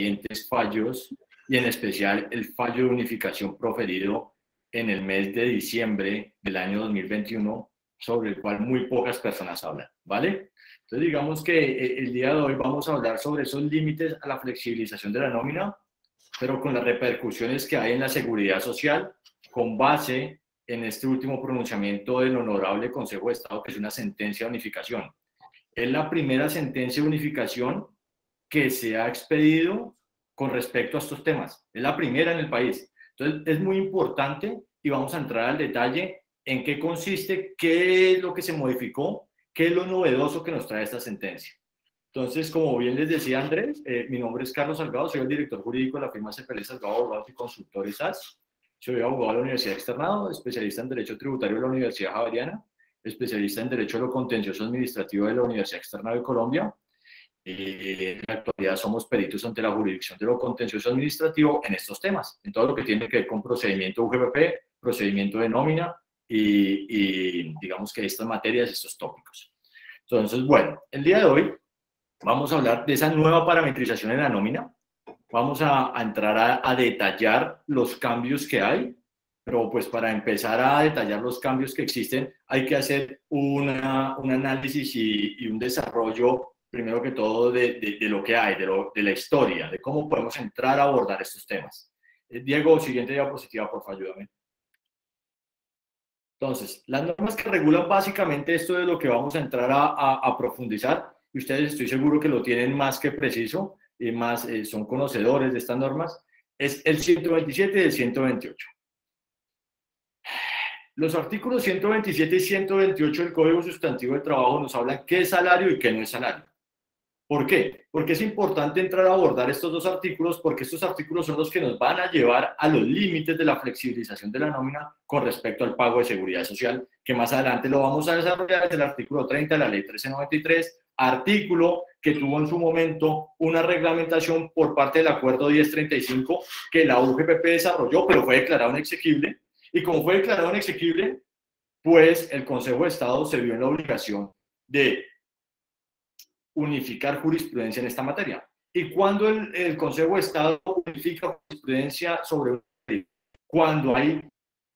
siguientes fallos, y en especial el fallo de unificación proferido en el mes de diciembre del año 2021, sobre el cual muy pocas personas hablan, ¿vale? Entonces, digamos que el día de hoy vamos a hablar sobre esos límites a la flexibilización de la nómina, pero con las repercusiones que hay en la seguridad social, con base en este último pronunciamiento del Honorable Consejo de Estado, que es una sentencia de unificación. Es la primera sentencia de unificación que se ha expedido con respecto a estos temas. Es la primera en el país. Entonces, es muy importante y vamos a entrar al detalle en qué consiste, qué es lo que se modificó, qué es lo novedoso que nos trae esta sentencia. Entonces, como bien les decía Andrés, mi nombre es Carlos Salgado, soy el director jurídico de la firma CPL Salgado Abogados y Consultores SAS. Soy abogado de la Universidad Externado, especialista en Derecho Tributario de la Universidad Javeriana, especialista en Derecho de lo Contencioso Administrativo de la Universidad Externado de Colombia. En la actualidad somos peritos ante la jurisdicción de lo contencioso administrativo en estos temas, en todo lo que tiene que ver con procedimiento UGPP, procedimiento de nómina y digamos que estas materias, estos tópicos. Entonces, bueno, el día de hoy vamos a hablar de esa nueva parametrización en la nómina. Vamos a entrar a detallar los cambios que hay, pero pues para empezar a detallar los cambios que existen hay que hacer un análisis y un desarrollo, primero que todo, de lo que hay, de la historia, de cómo podemos entrar a abordar estos temas. Diego, siguiente diapositiva, por favor, ayúdame. Entonces, las normas que regulan básicamente esto de lo que vamos a entrar a profundizar, y ustedes estoy seguro que lo tienen más que preciso, y más son conocedores de estas normas, es el 127 y el 128. Los artículos 127 y 128 del Código Sustantivo del Trabajo nos hablan qué es salario y qué no es salario. ¿Por qué? Porque es importante entrar a abordar estos dos artículos, porque estos artículos son los que nos van a llevar a los límites de la flexibilización de la nómina con respecto al pago de seguridad social, que más adelante lo vamos a desarrollar desde el artículo 30 de la Ley 1393, artículo que tuvo en su momento una reglamentación por parte del Acuerdo 1035 que la UGPP desarrolló, pero fue declarado inexequible. Y como fue declarado inexequible, pues el Consejo de Estado se vio en la obligación de unificar jurisprudencia en esta materia. Y cuando el Consejo de Estado unifica jurisprudencia sobre un tema, cuando hay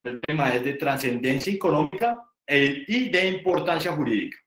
el tema es de trascendencia económica y de importancia jurídica.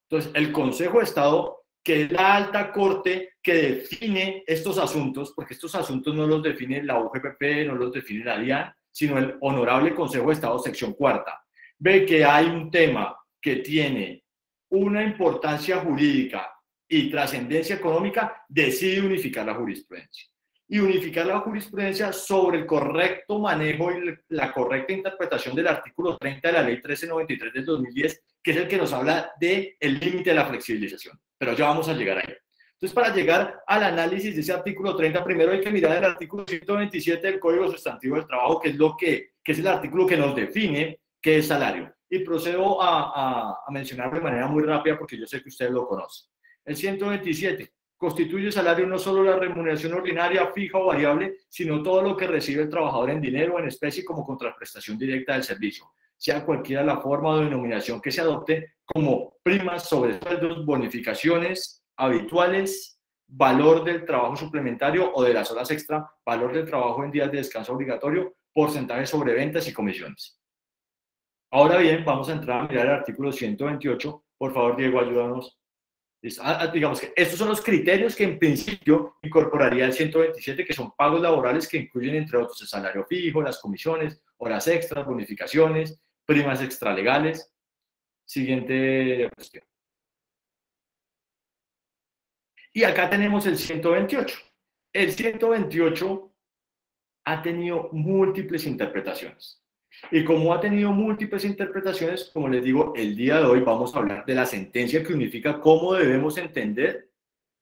Entonces, el Consejo de Estado, que es la alta corte que define estos asuntos, porque estos asuntos no los define la UGPP, no los define la DIAN, sino el Honorable Consejo de Estado, sección cuarta, ve que hay un tema que tiene una importancia jurídica y trascendencia económica, decide unificar la jurisprudencia. Y unificar la jurisprudencia sobre el correcto manejo y la correcta interpretación del artículo 30 de la Ley 1393 del 2010, que es el que nos habla del límite de la flexibilización. Pero ya vamos a llegar ahí. Entonces, para llegar al análisis de ese artículo 30, primero hay que mirar el artículo 127 del Código Sustantivo del Trabajo, que es el artículo que nos define qué es salario. Y procedo a mencionarlo de manera muy rápida porque yo sé que ustedes lo conocen. El 127 constituye salario no solo la remuneración ordinaria, fija o variable, sino todo lo que recibe el trabajador en dinero o en especie como contraprestación directa del servicio, sea cualquiera la forma o denominación que se adopte, como primas sobre sueldos, bonificaciones habituales, valor del trabajo suplementario o de las horas extra, valor del trabajo en días de descanso obligatorio, porcentaje sobre ventas y comisiones. Ahora bien, vamos a entrar a mirar el artículo 128. Por favor, Diego, ayúdanos. Digamos que estos son los criterios que en principio incorporaría el 127, que son pagos laborales que incluyen, entre otros, el salario fijo, las comisiones, horas extras, bonificaciones, primas extralegales. Siguiente cuestión. Y acá tenemos el 128. El 128 ha tenido múltiples interpretaciones. Y como ha tenido múltiples interpretaciones, como les digo, el día de hoy vamos a hablar de la sentencia que unifica cómo debemos entender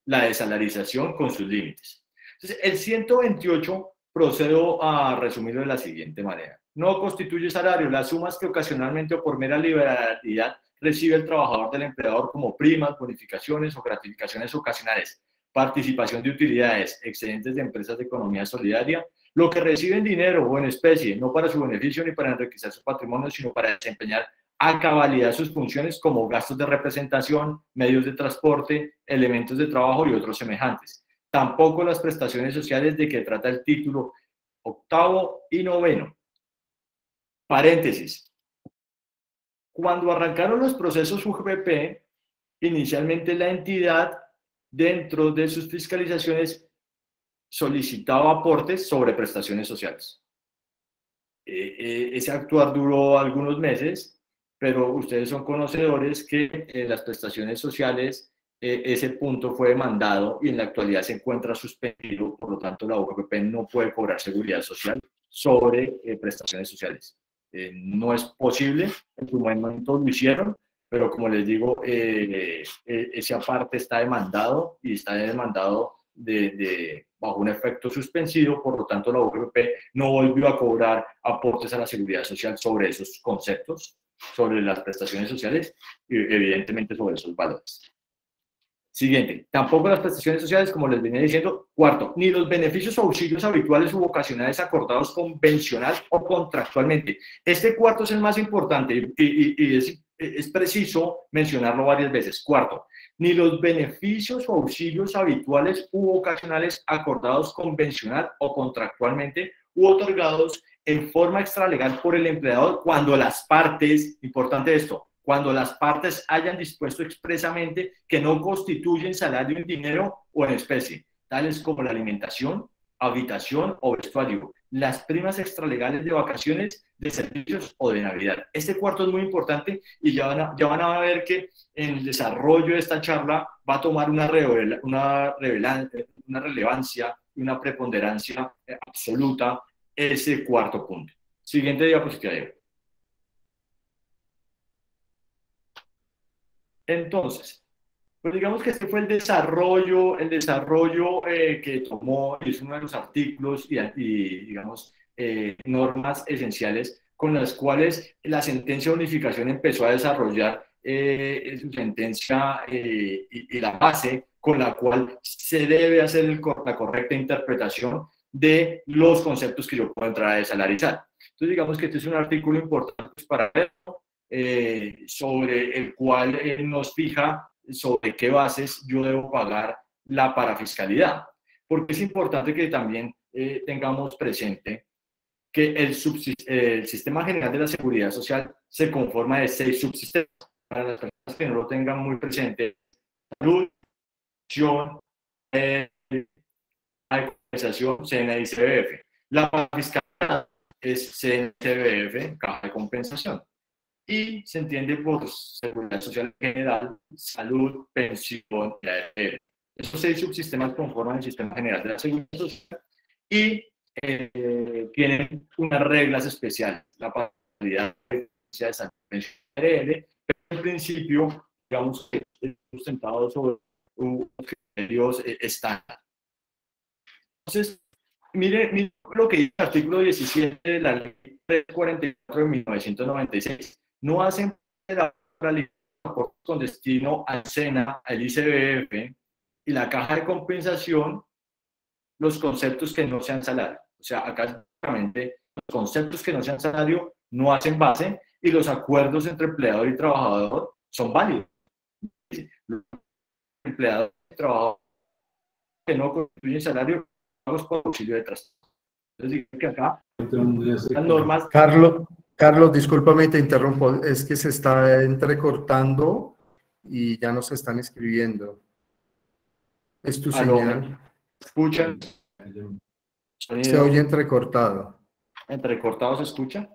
la desalarización con sus límites. Entonces, el 128 procedo a resumirlo de la siguiente manera. No constituye salario las sumas que ocasionalmente o por mera liberalidad recibe el trabajador del empleador como primas, bonificaciones o gratificaciones ocasionales, participación de utilidades, excedentes de empresas de economía solidaria, lo que recibe en dinero o en especie, no para su beneficio ni para enriquecer su patrimonio, sino para desempeñar a cabalidad sus funciones como gastos de representación, medios de transporte, elementos de trabajo y otros semejantes. tampoco las prestaciones sociales de que trata el título 8º y 9º. Paréntesis. Cuando arrancaron los procesos UGPP, inicialmente la entidad, dentro de sus fiscalizaciones, solicitaba aportes sobre prestaciones sociales. Ese actuar duró algunos meses, pero ustedes son conocedores que las prestaciones sociales, ese punto fue demandado y en la actualidad se encuentra suspendido, por lo tanto la UGPP no puede cobrar seguridad social sobre prestaciones sociales. No es posible, en su momento lo hicieron, pero como les digo, esa parte está demandado y está demandado bajo un efecto suspensivo, por lo tanto la UGPP no volvió a cobrar aportes a la seguridad social sobre esos conceptos, sobre las prestaciones sociales y evidentemente sobre esos valores. Siguiente, tampoco las prestaciones sociales, como les venía diciendo. Cuarto, ni los beneficios o auxilios habituales u ocasionales acordados convencional o contractualmente. Este cuarto es el más importante y es preciso mencionarlo varias veces. Cuarto, ni los beneficios o auxilios habituales u ocasionales acordados convencional o contractualmente u otorgados en forma extralegal por el empleador cuando las partes, importante esto, cuando las partes hayan dispuesto expresamente que no constituyen salario en dinero o en especie, tales como la alimentación, habitación o vestuario, las primas extralegales de vacaciones, de servicios o de Navidad. Este cuarto es muy importante y ya van a ver que en el desarrollo de esta charla va a tomar una relevancia y una preponderancia absoluta ese cuarto punto. Siguiente diapositiva. Entonces, pues digamos que este fue el desarrollo que tomó, es uno de los artículos y digamos, normas esenciales con las cuales la sentencia de unificación empezó a desarrollar su sentencia y la base con la cual se debe hacer la correcta interpretación de los conceptos que yo puedo entrar a desalarizar. Entonces, digamos que este es un artículo importante para verlo. Sobre el cual nos fija sobre qué bases yo debo pagar la parafiscalidad. Porque es importante que también tengamos presente que el Sistema General de la Seguridad Social se conforma de 6 subsistemas. Para las personas que no lo tengan muy presente: salud, pensión, compensación, SENA y CBF. La parafiscalidad es SENA, CBF, caja de compensación. Y se entiende por seguridad social general, salud, pensión y ARL. Esos 6 subsistemas conforman el Sistema General de la Seguridad Social y tienen unas reglas especiales. La parcialidad de salud, pensión y ARL, pero en principio, digamos que es sustentado sobre criterios estándar. Entonces, mire lo que dice el artículo 17 de la Ley 344 de 1996. No hacen con destino al SENA, al ICBF y la caja de compensación los conceptos que no sean salario. O sea, acá básicamente los conceptos que no sean salario no hacen base y los acuerdos entre empleador y trabajador son válidos. Los empleadores y trabajadores que no constituyen salario pagos por auxilio de traslado. Entonces, digo que acá las normas... Carlos, discúlpame, te interrumpo, es que se está entrecortando y ya nos están escribiendo. Es tu señal. ¿Escuchan? Se oye entrecortado. ¿Entrecortado se escucha?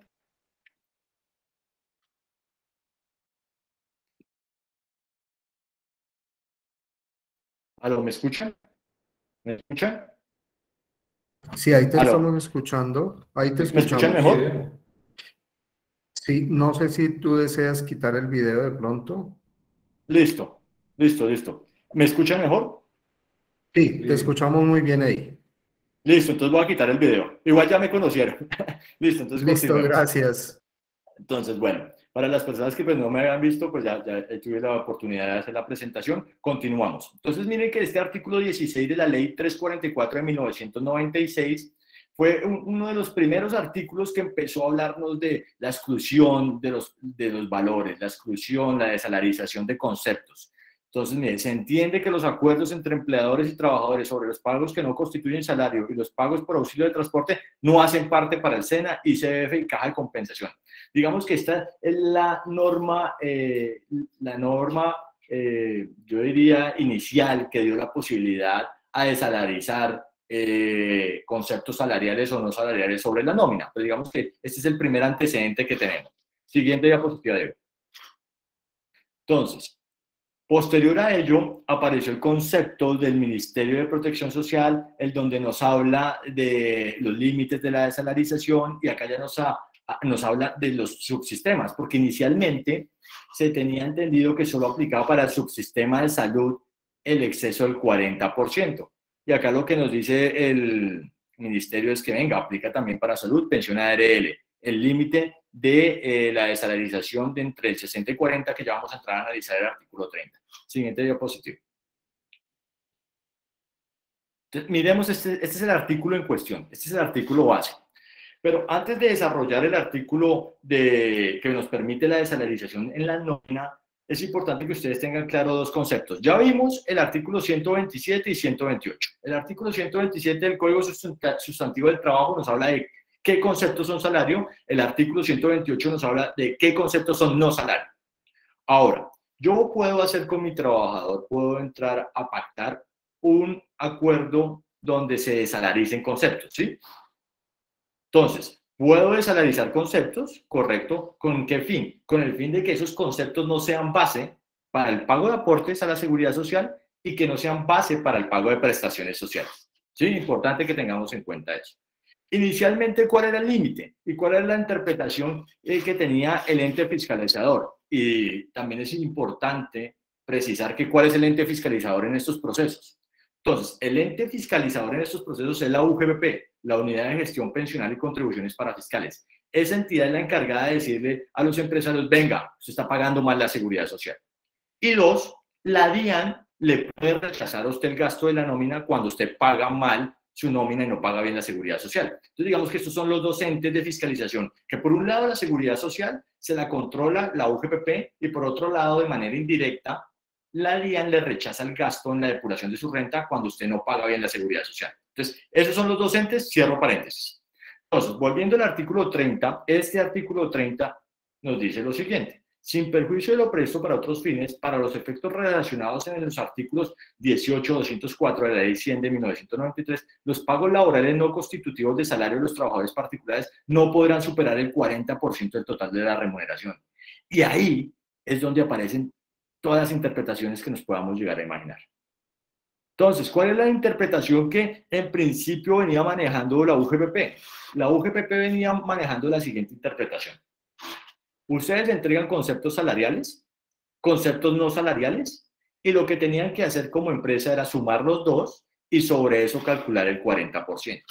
¿Aló, me escuchan? ¿Me escuchan? Sí, ahí te estamos escuchando. Ahí te escuchamos. ¿Me escuchan mejor? Sí, no sé si tú deseas quitar el video de pronto. Listo. ¿Me escuchan mejor? Sí, te escuchamos muy bien ahí. Listo, entonces voy a quitar el video. Igual ya me conocieron. Listo, entonces listo, gracias. Entonces, bueno, para las personas que pues no me habían visto, pues ya tuve la oportunidad de hacer la presentación. Continuamos. Entonces, miren que este artículo 16 de la Ley 344 de 1996 fue uno de los primeros artículos que empezó a hablarnos de la exclusión de los valores, la exclusión, la desalarización de conceptos. Entonces, mire, se entiende que los acuerdos entre empleadores y trabajadores sobre los pagos que no constituyen salario y los pagos por auxilio de transporte no hacen parte para el SENA, ICF y Caja de Compensación. Digamos que esta es la norma, yo diría, inicial que dio la posibilidad a desalarizar conceptos salariales o no salariales sobre la nómina. Pero digamos que este es el primer antecedente que tenemos. Siguiente diapositiva, Diego. Entonces, posterior a ello, apareció el concepto del Ministerio de Protección Social, el donde nos habla de los límites de la desalarización, y acá ya nos habla de los subsistemas, porque inicialmente se tenía entendido que solo aplicaba para el subsistema de salud el exceso del 40%. Y acá lo que nos dice el ministerio es que, venga, aplica también para salud, pensión ARL. El límite de la desalarización de entre el 60 y 40, que ya vamos a entrar a analizar el artículo 30. Siguiente diapositiva. Entonces, miremos, este es el artículo en cuestión, este es el artículo base. Pero antes de desarrollar el artículo que nos permite la desalarización en la nómina, es importante que ustedes tengan claro dos conceptos. Ya vimos el artículo 127 y 128. El artículo 127 del Código Sustantivo del Trabajo nos habla de qué conceptos son salario. El artículo 128 nos habla de qué conceptos son no salario. Ahora, yo puedo hacer con mi trabajador, puedo entrar a pactar un acuerdo donde se desalaricen conceptos, ¿sí? Entonces, ¿puedo desalarizar conceptos? Correcto. ¿Con qué fin? Con el fin de que esos conceptos no sean base para el pago de aportes a la seguridad social y que no sean base para el pago de prestaciones sociales. ¿Sí? Importante que tengamos en cuenta eso. Inicialmente, ¿cuál era el límite? ¿Y cuál era la interpretación que tenía el ente fiscalizador? Y también es importante precisar que cuál es el ente fiscalizador en estos procesos. Entonces, el ente fiscalizador en estos procesos es la UGPP, la Unidad de Gestión Pensional y Contribuciones para Fiscales. Esa entidad es la encargada de decirle a los empresarios, venga, usted está pagando mal la seguridad social. Y dos, la DIAN le puede rechazar a usted el gasto de la nómina cuando usted paga mal su nómina y no paga bien la seguridad social. Entonces, digamos que estos son los dos entes de fiscalización, que por un lado la seguridad social se la controla la UGPP y por otro lado, de manera indirecta, la DIAN le rechaza el gasto en la depuración de su renta cuando usted no paga bien la seguridad social. Entonces, esos son los dos entes, cierro paréntesis. Entonces, volviendo al artículo 30, este artículo 30 nos dice lo siguiente: sin perjuicio de lo previsto para otros fines, para los efectos relacionados en los artículos 18-204 de la Ley 100 de 1993, los pagos laborales no constitutivos de salario de los trabajadores particulares no podrán superar el 40% del total de la remuneración. Y ahí es donde aparecen todas las interpretaciones que nos podamos llegar a imaginar. Entonces, ¿cuál es la interpretación que en principio venía manejando la UGPP? La UGPP venía manejando la siguiente interpretación. Ustedes entregan conceptos salariales, conceptos no salariales, y lo que tenían que hacer como empresa era sumar los dos y sobre eso calcular el 40%.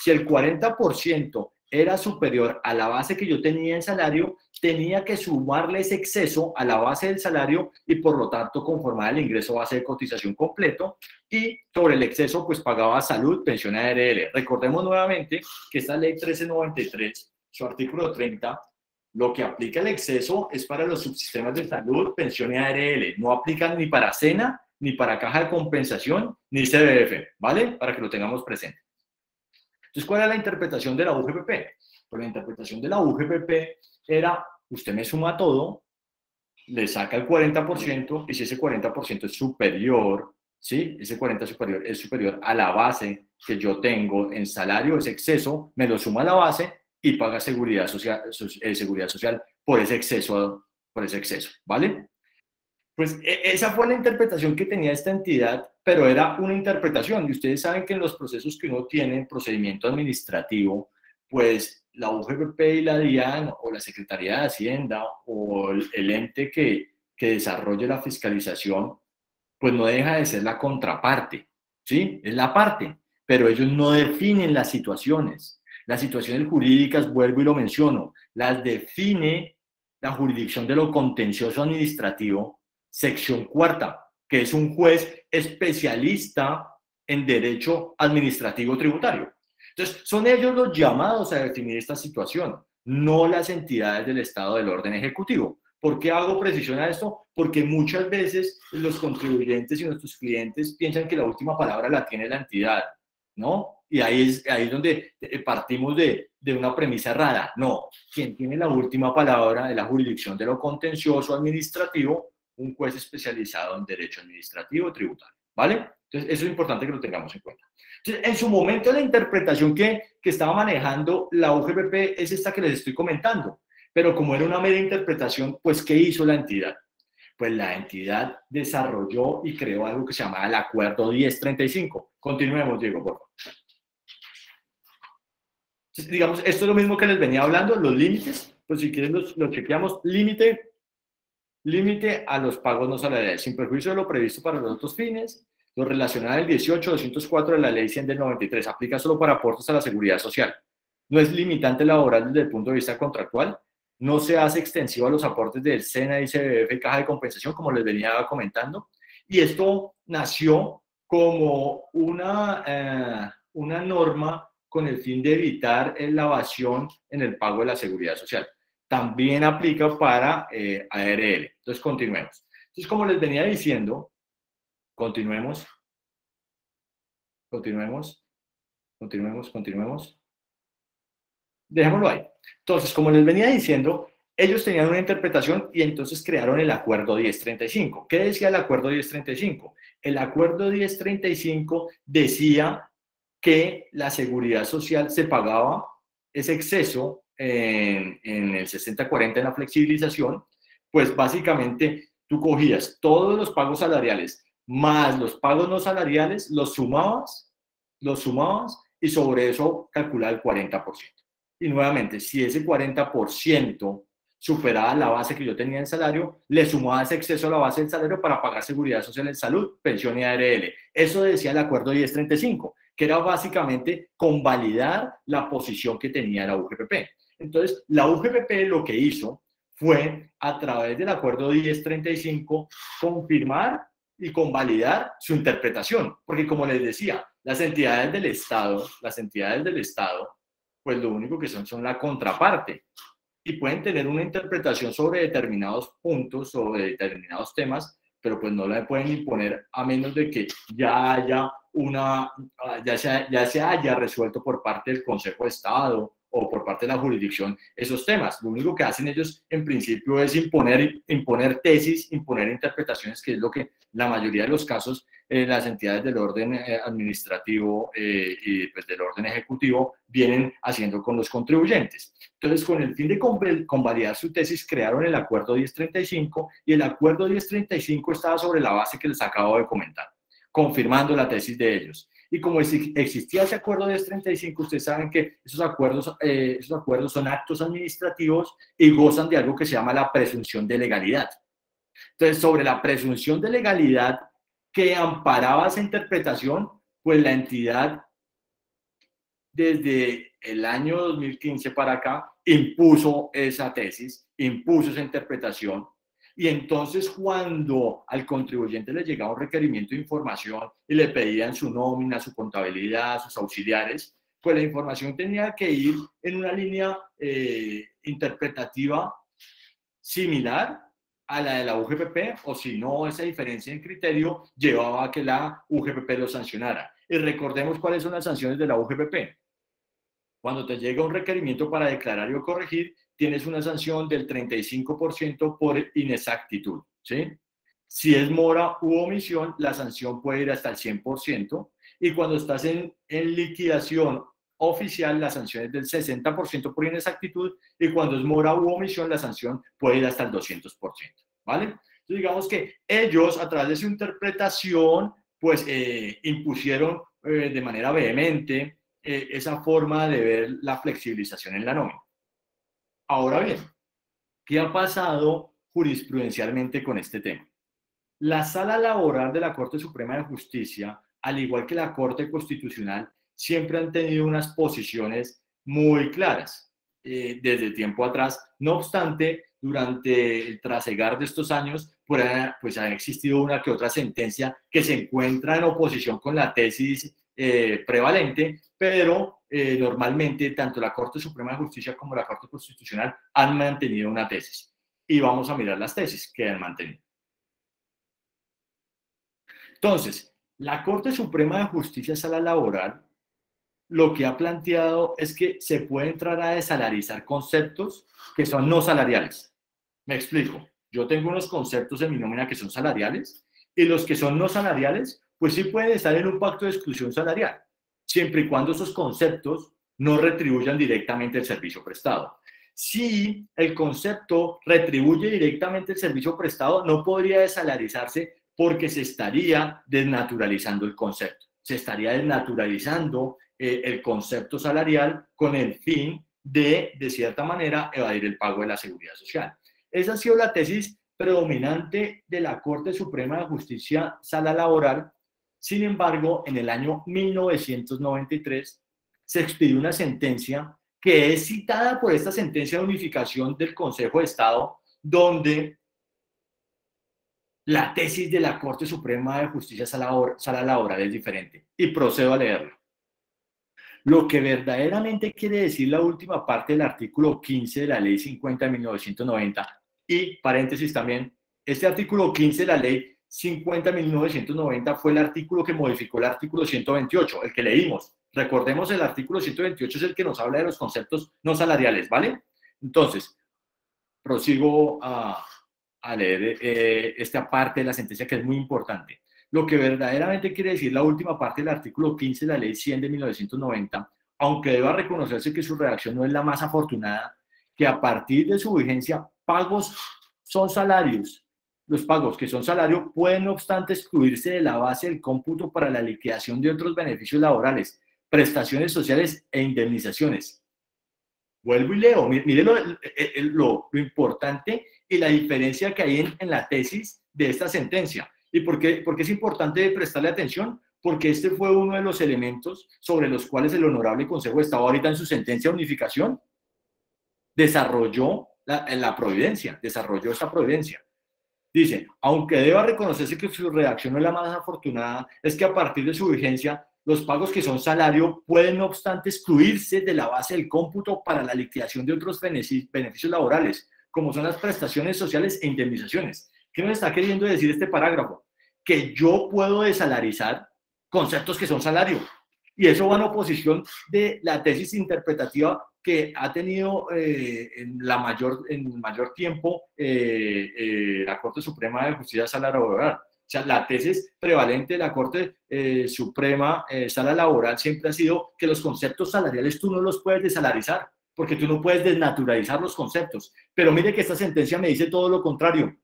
Si el 40% era superior a la base que yo tenía en salario, tenía que sumarle ese exceso a la base del salario y por lo tanto conformar el ingreso base de cotización completo, y sobre el exceso pues pagaba salud, pensión ARL. Recordemos nuevamente que esta ley 1393, su artículo 30, lo que aplica el exceso es para los subsistemas de salud, pensión y ARL. No aplican ni para SENA, ni para caja de compensación, ni CBF, ¿vale? Para que lo tengamos presente. Entonces, ¿cuál era la interpretación de la UGPP? Pues la interpretación de la UGPP era, usted me suma todo, le saca el 40%, y si ese 40% es superior, ¿sí? Ese 40% es superior a la base que yo tengo en salario, ese exceso, me lo suma a la base y paga seguridad social por ese exceso, ¿vale? Pues esa fue la interpretación que tenía esta entidad, pero era una interpretación, y ustedes saben que en los procesos que uno tiene en procedimiento administrativo, pues la UGPP y la DIAN, o la Secretaría de Hacienda, o el ente que desarrolle la fiscalización, pues no deja de ser la contraparte, ¿sí? Es la parte, pero ellos no definen las situaciones. Las situaciones jurídicas, vuelvo y lo menciono, las define la jurisdicción de lo contencioso administrativo, sección cuarta, que es un juez especialista en derecho administrativo tributario. Entonces, son ellos los llamados a definir esta situación, no las entidades del Estado del orden ejecutivo. ¿Por qué hago precisión a esto? Porque muchas veces los contribuyentes y nuestros clientes piensan que la última palabra la tiene la entidad, ¿no? Y ahí es donde partimos de una premisa errada. No, quien tiene la última palabra es la jurisdicción de lo contencioso administrativo, un juez especializado en derecho administrativo tributario, ¿vale? Entonces, eso es importante que lo tengamos en cuenta. Entonces, en su momento, la interpretación que estaba manejando la UGPP es esta que les estoy comentando. Pero como era una mera interpretación, pues, ¿qué hizo la entidad? Pues la entidad desarrolló y creó algo que se llamaba el Acuerdo 1035. Continuemos, Diego, por favor. Entonces, digamos, esto es lo mismo que les venía hablando, los límites. Pues si quieren los chequeamos. Límite a los pagos no salariales, sin perjuicio de lo previsto para los otros fines. Lo relacionado al 18.204 de la Ley 100 del 93. Aplica solo para aportes a la seguridad social. No es limitante laboral desde el punto de vista contractual. No se hace extensivo a los aportes del SENA, ICBF y Caja de Compensación, como les venía comentando. Y esto nació como una norma con el fin de evitar la evasión en el pago de la seguridad social. También aplica para ARL. Entonces, continuemos. Entonces, como les venía diciendo, continuemos. Dejémoslo ahí. Entonces, como les venía diciendo, ellos tenían una interpretación y entonces crearon el Acuerdo 1035. ¿Qué decía el Acuerdo 1035? El Acuerdo 1035 decía que la seguridad social se pagaba ese exceso en el 60-40 en la flexibilización, pues básicamente tú cogías todos los pagos salariales más los pagos no salariales, los sumabas y sobre eso calculaba el 40%. Y nuevamente, si ese 40% superaba la base que yo tenía en salario, le sumaba ese exceso a la base del salario para pagar seguridad social en salud, pensión y ARL. Eso decía el Acuerdo 1035, que era básicamente convalidar la posición que tenía la UGPP. Entonces, la UGPP lo que hizo fue, a través del Acuerdo 1035, confirmar y convalidar su interpretación. Porque, como les decía, las entidades del Estado, pues lo único que son la contraparte y pueden tener una interpretación sobre determinados puntos, sobre determinados temas, pero pues no la pueden imponer a menos de que ya se haya resuelto por parte del Consejo de Estado o por parte de la jurisdicción esos temas. Lo único que hacen ellos en principio es imponer tesis, imponer interpretaciones, que es lo que la mayoría de los casos las entidades del orden administrativo y pues del orden ejecutivo vienen haciendo con los contribuyentes. Entonces, con el fin de convalidar su tesis, crearon el Acuerdo 1035 y el Acuerdo 1035 estaba sobre la base que les acabo de comentar, confirmando la tesis de ellos. Y como existía ese Acuerdo 1035, ustedes saben que esos acuerdos son actos administrativos y gozan de algo que se llama la presunción de legalidad. Entonces, sobre la presunción de legalidad que amparaba esa interpretación, pues la entidad desde el año 2015 para acá impuso esa tesis, impuso esa interpretación. Y entonces, cuando al contribuyente le llegaba un requerimiento de información y le pedían su nómina, su contabilidad, sus auxiliares, pues la información tenía que ir en una línea interpretativa similar a la de la UGPP, o si no, esa diferencia en criterio llevaba a que la UGPP lo sancionara. Y recordemos cuáles son las sanciones de la UGPP. Cuando te llega un requerimiento para declarar o corregir, tienes una sanción del 35% por inexactitud, ¿sí? Si es mora u omisión, la sanción puede ir hasta el 100%, y cuando estás en liquidación oficial, la sanción es del 60% por inexactitud, y cuando es mora u omisión, la sanción puede ir hasta el 200%, ¿vale? Entonces, digamos que ellos, a través de su interpretación, pues impusieron de manera vehemente esa forma de ver la flexibilización en la nómina. Ahora bien, ¿qué ha pasado jurisprudencialmente con este tema? La Sala Laboral de la Corte Suprema de Justicia, al igual que la Corte Constitucional, siempre han tenido unas posiciones muy claras desde tiempo atrás. No obstante, durante el trasegar de estos años, pues ha existido una que otra sentencia que se encuentra en oposición con la tesis prevalente, pero normalmente tanto la Corte Suprema de Justicia como la Corte Constitucional han mantenido una tesis. y vamos a mirar las tesis que han mantenido. Entonces, la Corte Suprema de Justicia Sala Laboral lo que ha planteado es que se puede entrar a desalarizar conceptos que son no salariales. Me explico. Yo tengo unos conceptos en mi nómina que son salariales y los que son no salariales, pues sí pueden estar en un pacto de exclusión salarial, siempre y cuando esos conceptos no retribuyan directamente el servicio prestado. Si el concepto retribuye directamente el servicio prestado, no podría desalarizarse porque se estaría desnaturalizando el concepto. Se estaría desnaturalizando el concepto salarial con el fin de cierta manera, evadir el pago de la seguridad social. Esa ha sido la tesis predominante de la Corte Suprema de Justicia Sala Laboral. Sin embargo, en el año 1993 se expidió una sentencia que es citada por esta sentencia de unificación del Consejo de Estado, donde la tesis de la Corte Suprema de Justicia Sala Laboral es diferente. Y procedo a leerlo. Lo que verdaderamente quiere decir la última parte del artículo 15 de la Ley 50 de 1990, y paréntesis también, este artículo 15 de la Ley 50 de 1990 fue el artículo que modificó el artículo 128, el que leímos. Recordemos, el artículo 128 es el que nos habla de los conceptos no salariales, ¿vale? Entonces, prosigo a leer esta parte de la sentencia que es muy importante. Lo que verdaderamente quiere decir la última parte del artículo 15 de la Ley 100 de 1990, aunque deba reconocerse que su redacción no es la más afortunada, que a partir de su vigencia, pagos son salarios. Los pagos que son salario pueden, no obstante, excluirse de la base del cómputo para la liquidación de otros beneficios laborales, prestaciones sociales e indemnizaciones. Vuelvo y leo, mire lo importante y la diferencia que hay en la tesis de esta sentencia. ¿Y por qué es importante prestarle atención? Porque este fue uno de los elementos sobre los cuales el Honorable Consejo de Estado, ahorita en su sentencia de unificación, desarrolló la providencia, desarrolló esta providencia. Dice, aunque deba reconocerse que su redacción no es la más afortunada, es que a partir de su vigencia, los pagos que son salario pueden, no obstante, excluirse de la base del cómputo para la liquidación de otros beneficios laborales, como son las prestaciones sociales e indemnizaciones. ¿Qué nos está queriendo decir este parágrafo? Que yo puedo desalarizar conceptos que son salario. Y eso va en oposición de la tesis interpretativa que ha tenido en mayor tiempo la Corte Suprema de Justicia Sala Laboral. O sea, la tesis prevalente de la Corte Suprema Sala Laboral siempre ha sido que los conceptos salariales tú no los puedes desalarizar, porque tú no puedes desnaturalizar los conceptos. Pero mire que esta sentencia me dice todo lo contrario.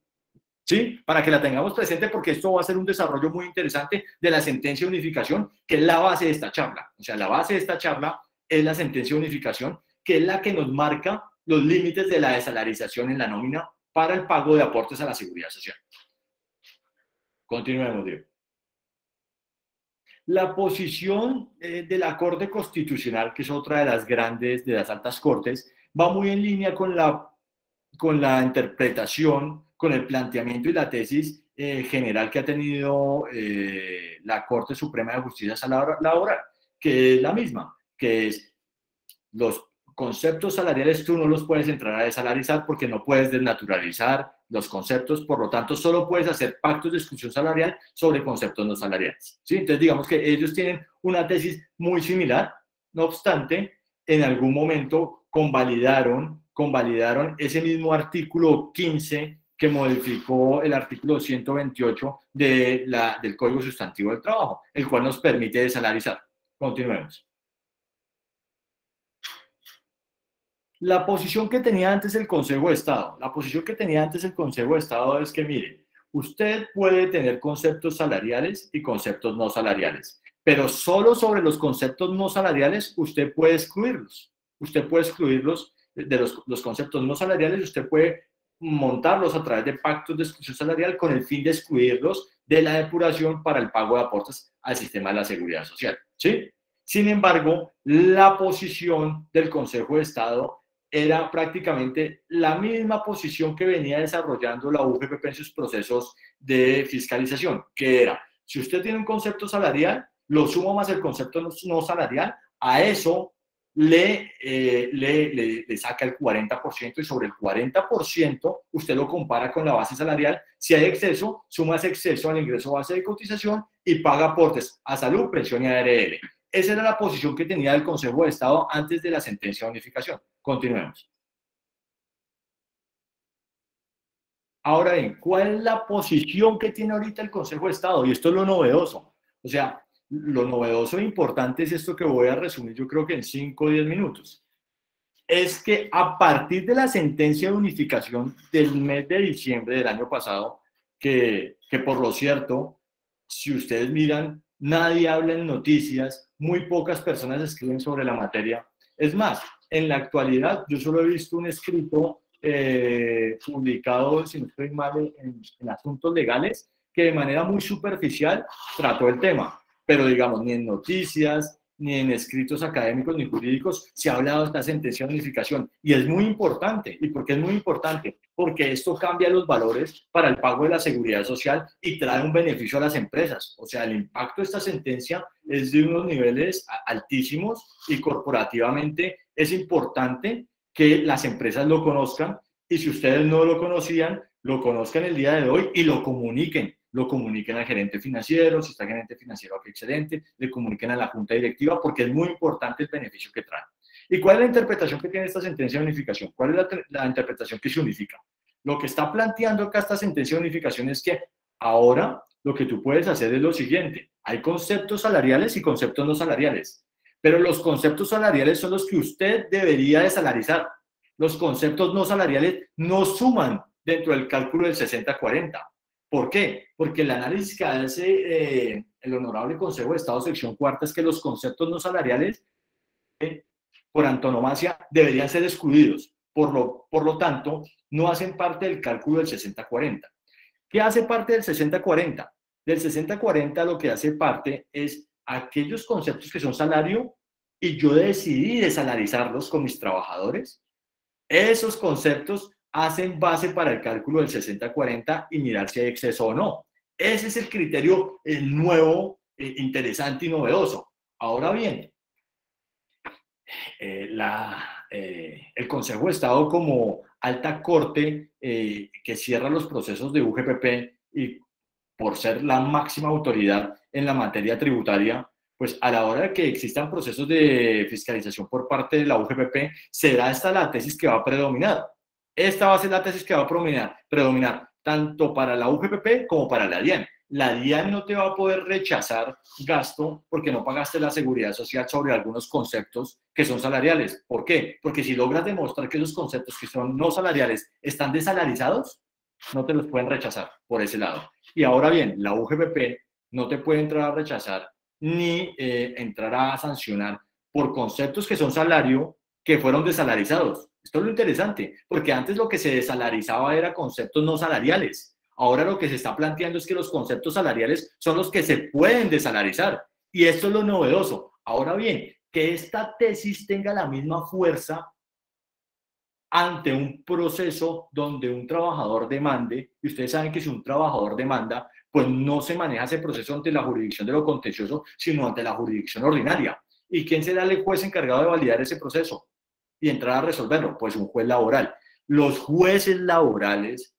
¿Sí? Para que la tengamos presente, porque esto va a ser un desarrollo muy interesante de la sentencia de unificación, que es la base de esta charla. O sea, la base de esta charla es la sentencia de unificación, que es la que nos marca los límites de la desalarización en la nómina para el pago de aportes a la seguridad social. Continuemos, Diego. La posición de la Corte Constitucional, que es otra de las grandes, de las altas cortes, va muy en línea con la interpretación, con el planteamiento y la tesis general que ha tenido la Corte Suprema de Justicia Laboral, que es la misma, que es los conceptos salariales tú no los puedes entrar a desalarizar porque no puedes desnaturalizar los conceptos, por lo tanto solo puedes hacer pactos de exclusión salarial sobre conceptos no salariales. ¿Sí? Entonces digamos que ellos tienen una tesis muy similar, no obstante, en algún momento convalidaron ese mismo artículo 15 que modificó el artículo 128 del Código Sustantivo del Trabajo, el cual nos permite desalarizar. Continuemos. La posición que tenía antes el Consejo de Estado. La posición que tenía antes el Consejo de Estado es que, mire, usted puede tener conceptos salariales y conceptos no salariales, pero solo sobre los conceptos no salariales usted puede excluirlos. Usted puede excluirlos de los conceptos no salariales, usted puede montarlos a través de pactos de exclusión salarial con el fin de excluirlos de la depuración para el pago de aportes al sistema de la seguridad social. ¿Sí? Sin embargo, la posición del Consejo de Estado era prácticamente la misma posición que venía desarrollando la UGPP en sus procesos de fiscalización, que era, si usted tiene un concepto salarial, lo suma más el concepto no salarial, a eso le saca el 40% y sobre el 40% usted lo compara con la base salarial. Si hay exceso, suma ese exceso al ingreso base de cotización y paga aportes a salud, pensión y ARL. Esa era la posición que tenía el Consejo de Estado antes de la sentencia de unificación. Continuemos. Ahora bien, ¿cuál es la posición que tiene ahorita el Consejo de Estado? Y esto es lo novedoso. O sea, lo novedoso e importante es esto que voy a resumir, yo creo que en 5 o 10 minutos. Es que a partir de la sentencia de unificación del mes de diciembre del año pasado, que por lo cierto, si ustedes miran, nadie habla en noticias, muy pocas personas escriben sobre la materia. Es más, en la actualidad yo solo he visto un escrito publicado, si no estoy mal, en asuntos legales, que de manera muy superficial trató el tema, pero digamos, ni en noticias, ni en escritos académicos ni jurídicos se ha hablado de esta sentencia de unificación. Y es muy importante. ¿Y por qué es muy importante? Porque esto cambia los valores para el pago de la seguridad social y trae un beneficio a las empresas. O sea, el impacto de esta sentencia es de unos niveles altísimos y corporativamente es importante que las empresas lo conozcan y si ustedes no lo conocían, lo conozcan el día de hoy y lo comuniquen al gerente financiero, si está el gerente financiero, qué excelente, le comuniquen a la junta directiva porque es muy importante el beneficio que trae. ¿Y cuál es la interpretación que tiene esta sentencia de unificación? ¿Cuál es la interpretación que se unifica? Lo que está planteando acá esta sentencia de unificación es que ahora lo que tú puedes hacer es lo siguiente, hay conceptos salariales y conceptos no salariales, pero los conceptos salariales son los que usted debería de salarizar. Los conceptos no salariales no suman dentro del cálculo del 60-40. ¿Por qué? Porque el análisis que hace el Honorable Consejo de Estado, sección cuarta, es que los conceptos no salariales, por antonomasia, deberían ser excluidos. Por lo tanto, no hacen parte del cálculo del 60-40. ¿Qué hace parte del 60-40? Del 60-40 lo que hace parte es aquellos conceptos que son salario y yo decidí desalarizarlos con mis trabajadores. Esos conceptos hacen base para el cálculo del 60-40 y mirar si hay exceso o no. Ese es el criterio nuevo, interesante y novedoso. Ahora bien, el Consejo de Estado como alta corte que cierra los procesos de UGPP y por ser la máxima autoridad en la materia tributaria, pues a la hora de que existan procesos de fiscalización por parte de la UGPP, será esta la tesis que va a predominar. Esta va a ser la tesis que va a predominar tanto para la UGPP como para la DIAN. La DIAN no te va a poder rechazar gasto porque no pagaste la seguridad social sobre algunos conceptos que son salariales. ¿Por qué? Porque si logras demostrar que esos conceptos que son no salariales están desalarizados, no te los pueden rechazar por ese lado. Y ahora bien, la UGPP no te puede entrar a rechazar ni entrar a sancionar por conceptos que son salario que fueron desalarizados. Esto es lo interesante, porque antes lo que se desalarizaba era conceptos no salariales. Ahora lo que se está planteando es que los conceptos salariales son los que se pueden desalarizar. Y esto es lo novedoso. Ahora bien, que esta tesis tenga la misma fuerza ante un proceso donde un trabajador demande, y ustedes saben que si un trabajador demanda, pues no se maneja ese proceso ante la jurisdicción de lo contencioso, sino ante la jurisdicción ordinaria. ¿Y quién será el juez encargado de validar ese proceso y entrar a resolverlo? Pues un juez laboral. Los jueces laborales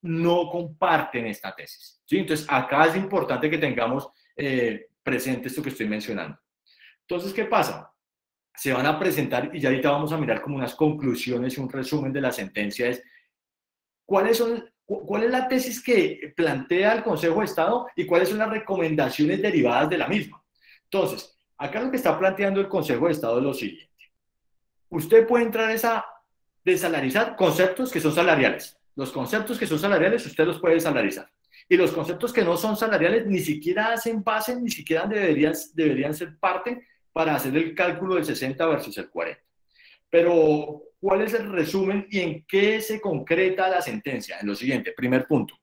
no comparten esta tesis, ¿sí? Entonces, acá es importante que tengamos presente esto que estoy mencionando. Entonces, ¿qué pasa? Se van a presentar, y ya ahorita vamos a mirar como unas conclusiones y un resumen de la sentencia, es cuál es la tesis que plantea el Consejo de Estado y cuáles son las recomendaciones derivadas de la misma. Entonces, acá lo que está planteando el Consejo de Estado es lo siguiente. Usted puede entrar a desalarizar conceptos que son salariales. Los conceptos que son salariales usted los puede desalarizar. Y los conceptos que no son salariales ni siquiera hacen base, ni siquiera deberían ser parte para hacer el cálculo del 60 versus el 40. Pero, ¿cuál es el resumen y en qué se concreta la sentencia? En lo siguiente, primer punto.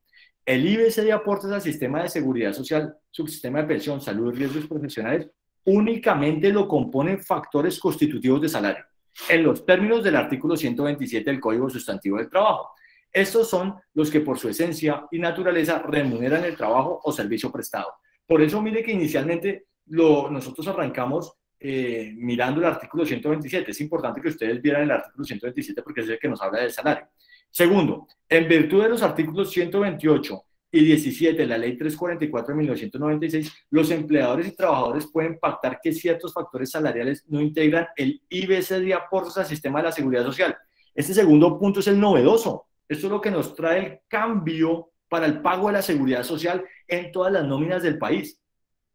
El IBC de aportes al sistema de seguridad social, subsistema de pensión, salud y riesgos profesionales, únicamente lo componen factores constitutivos de salario, en los términos del artículo 127 del Código Sustantivo del Trabajo. Estos son los que por su esencia y naturaleza remuneran el trabajo o servicio prestado. Por eso, mire que inicialmente nosotros arrancamos mirando el artículo 127. Es importante que ustedes vieran el artículo 127 porque es el que nos habla del salario. Segundo, en virtud de los artículos 128 y 17 de la Ley 344 de 1996, los empleadores y trabajadores pueden pactar que ciertos factores salariales no integran el IBC de aportes al sistema de la seguridad social. Este segundo punto es el novedoso. Esto es lo que nos trae el cambio para el pago de la seguridad social en todas las nóminas del país.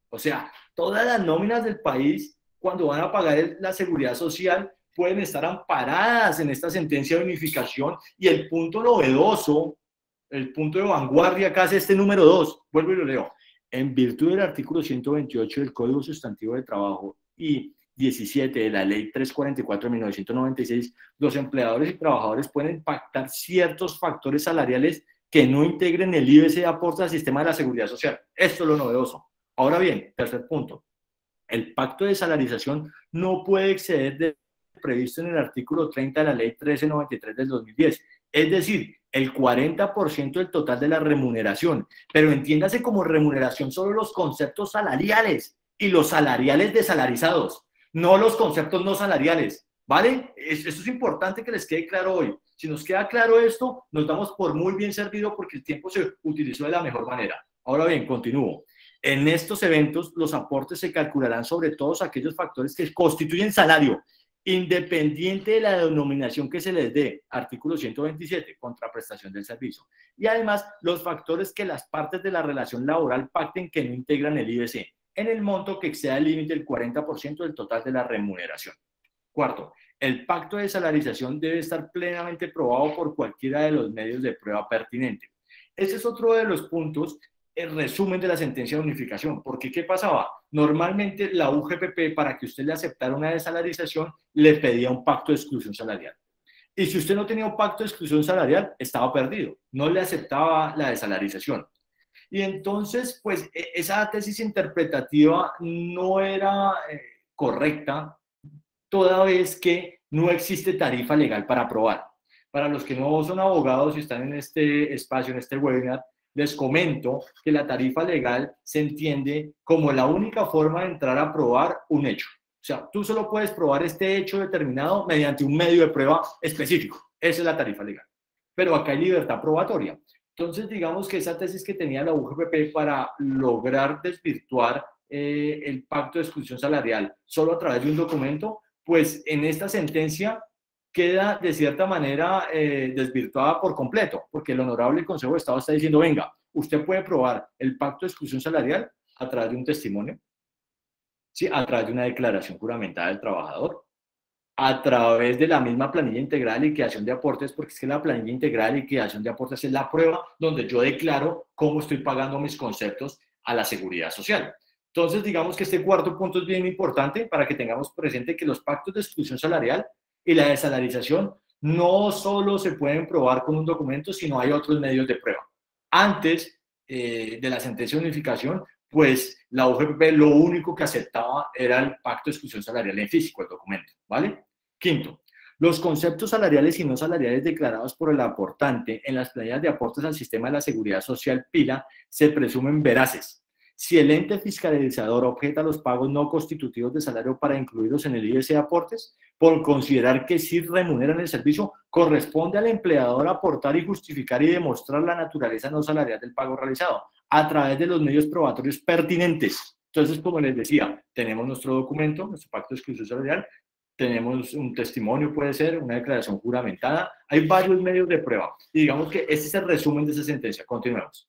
O sea, todas las nóminas del país, cuando van a pagar la seguridad social, pueden estar amparadas en esta sentencia de unificación, y el punto novedoso, el punto de vanguardia acá es este número 2. Vuelvo y lo leo. En virtud del artículo 128 del Código Sustantivo de Trabajo y 17 de la Ley 344 de 1996, los empleadores y trabajadores pueden pactar ciertos factores salariales que no integren el IBC de aportes al sistema de la seguridad social. Esto es lo novedoso. Ahora bien, tercer punto. El pacto de salarización no puede exceder de previsto en el artículo 30 de la Ley 1393 del 2010. Es decir, el 40% del total de la remuneración. Pero entiéndase como remuneración solo los conceptos salariales y los salariales desalarizados, no los conceptos no salariales. ¿Vale? Esto es importante que les quede claro hoy. Si nos queda claro esto, nos damos por muy bien servido porque el tiempo se utilizó de la mejor manera. Ahora bien, continúo. En estos eventos, los aportes se calcularán sobre todos aquellos factores que constituyen salario, independiente de la denominación que se les dé, artículo 127, contraprestación del servicio. Y además, los factores que las partes de la relación laboral pacten que no integran el IBC, en el monto que exceda el límite del 40% del total de la remuneración. Cuarto, el pacto de salarización debe estar plenamente probado por cualquiera de los medios de prueba pertinente. Ese es otro de los puntos, el resumen de la sentencia de unificación, porque ¿qué pasaba? Normalmente la UGPP, para que usted le aceptara una desalarización, le pedía un pacto de exclusión salarial. Y si usted no tenía un pacto de exclusión salarial, estaba perdido, no le aceptaba la desalarización. Y entonces, pues, esa tesis interpretativa no era correcta, toda vez que no existe tarifa legal para aprobar. Para los que no son abogados y están en este espacio, en este webinar, les comento que la tarifa legal se entiende como la única forma de entrar a probar un hecho. O sea, tú solo puedes probar este hecho determinado mediante un medio de prueba específico. Esa es la tarifa legal. Pero acá hay libertad probatoria. Entonces, digamos que esa tesis que tenía la UGPP para lograr desvirtuar el pacto de exclusión salarial solo a través de un documento, pues en esta sentencia queda de cierta manera desvirtuada por completo, porque el Honorable Consejo de Estado está diciendo, venga, usted puede probar el pacto de exclusión salarial a través de un testimonio, ¿sí? A través de una declaración juramentada del trabajador, a través de la misma planilla integral de liquidación de aportes, porque es que la planilla integral de liquidación de aportes es la prueba donde yo declaro cómo estoy pagando mis conceptos a la seguridad social. Entonces, digamos que este cuarto punto es bien importante para que tengamos presente que los pactos de exclusión salarial y la desalarización no solo se pueden probar con un documento, sino hay otros medios de prueba. Antes de la sentencia de unificación, pues la UGPP lo único que aceptaba era el pacto de exclusión salarial en físico, el documento, ¿vale? Quinto, los conceptos salariales y no salariales declarados por el aportante en las planillas de aportes al sistema de la seguridad social PILA se presumen veraces. Si el ente fiscalizador objeta los pagos no constitutivos de salario para incluirlos en el IBC de aportes, por considerar que sí remuneran el servicio, corresponde al empleador aportar y justificar y demostrar la naturaleza no salarial del pago realizado a través de los medios probatorios pertinentes. Entonces, como les decía, tenemos nuestro documento, nuestro pacto de exclusión salarial, tenemos un testimonio, puede ser, una declaración juramentada, hay varios medios de prueba. Y digamos que este es el resumen de esa sentencia. Continuemos.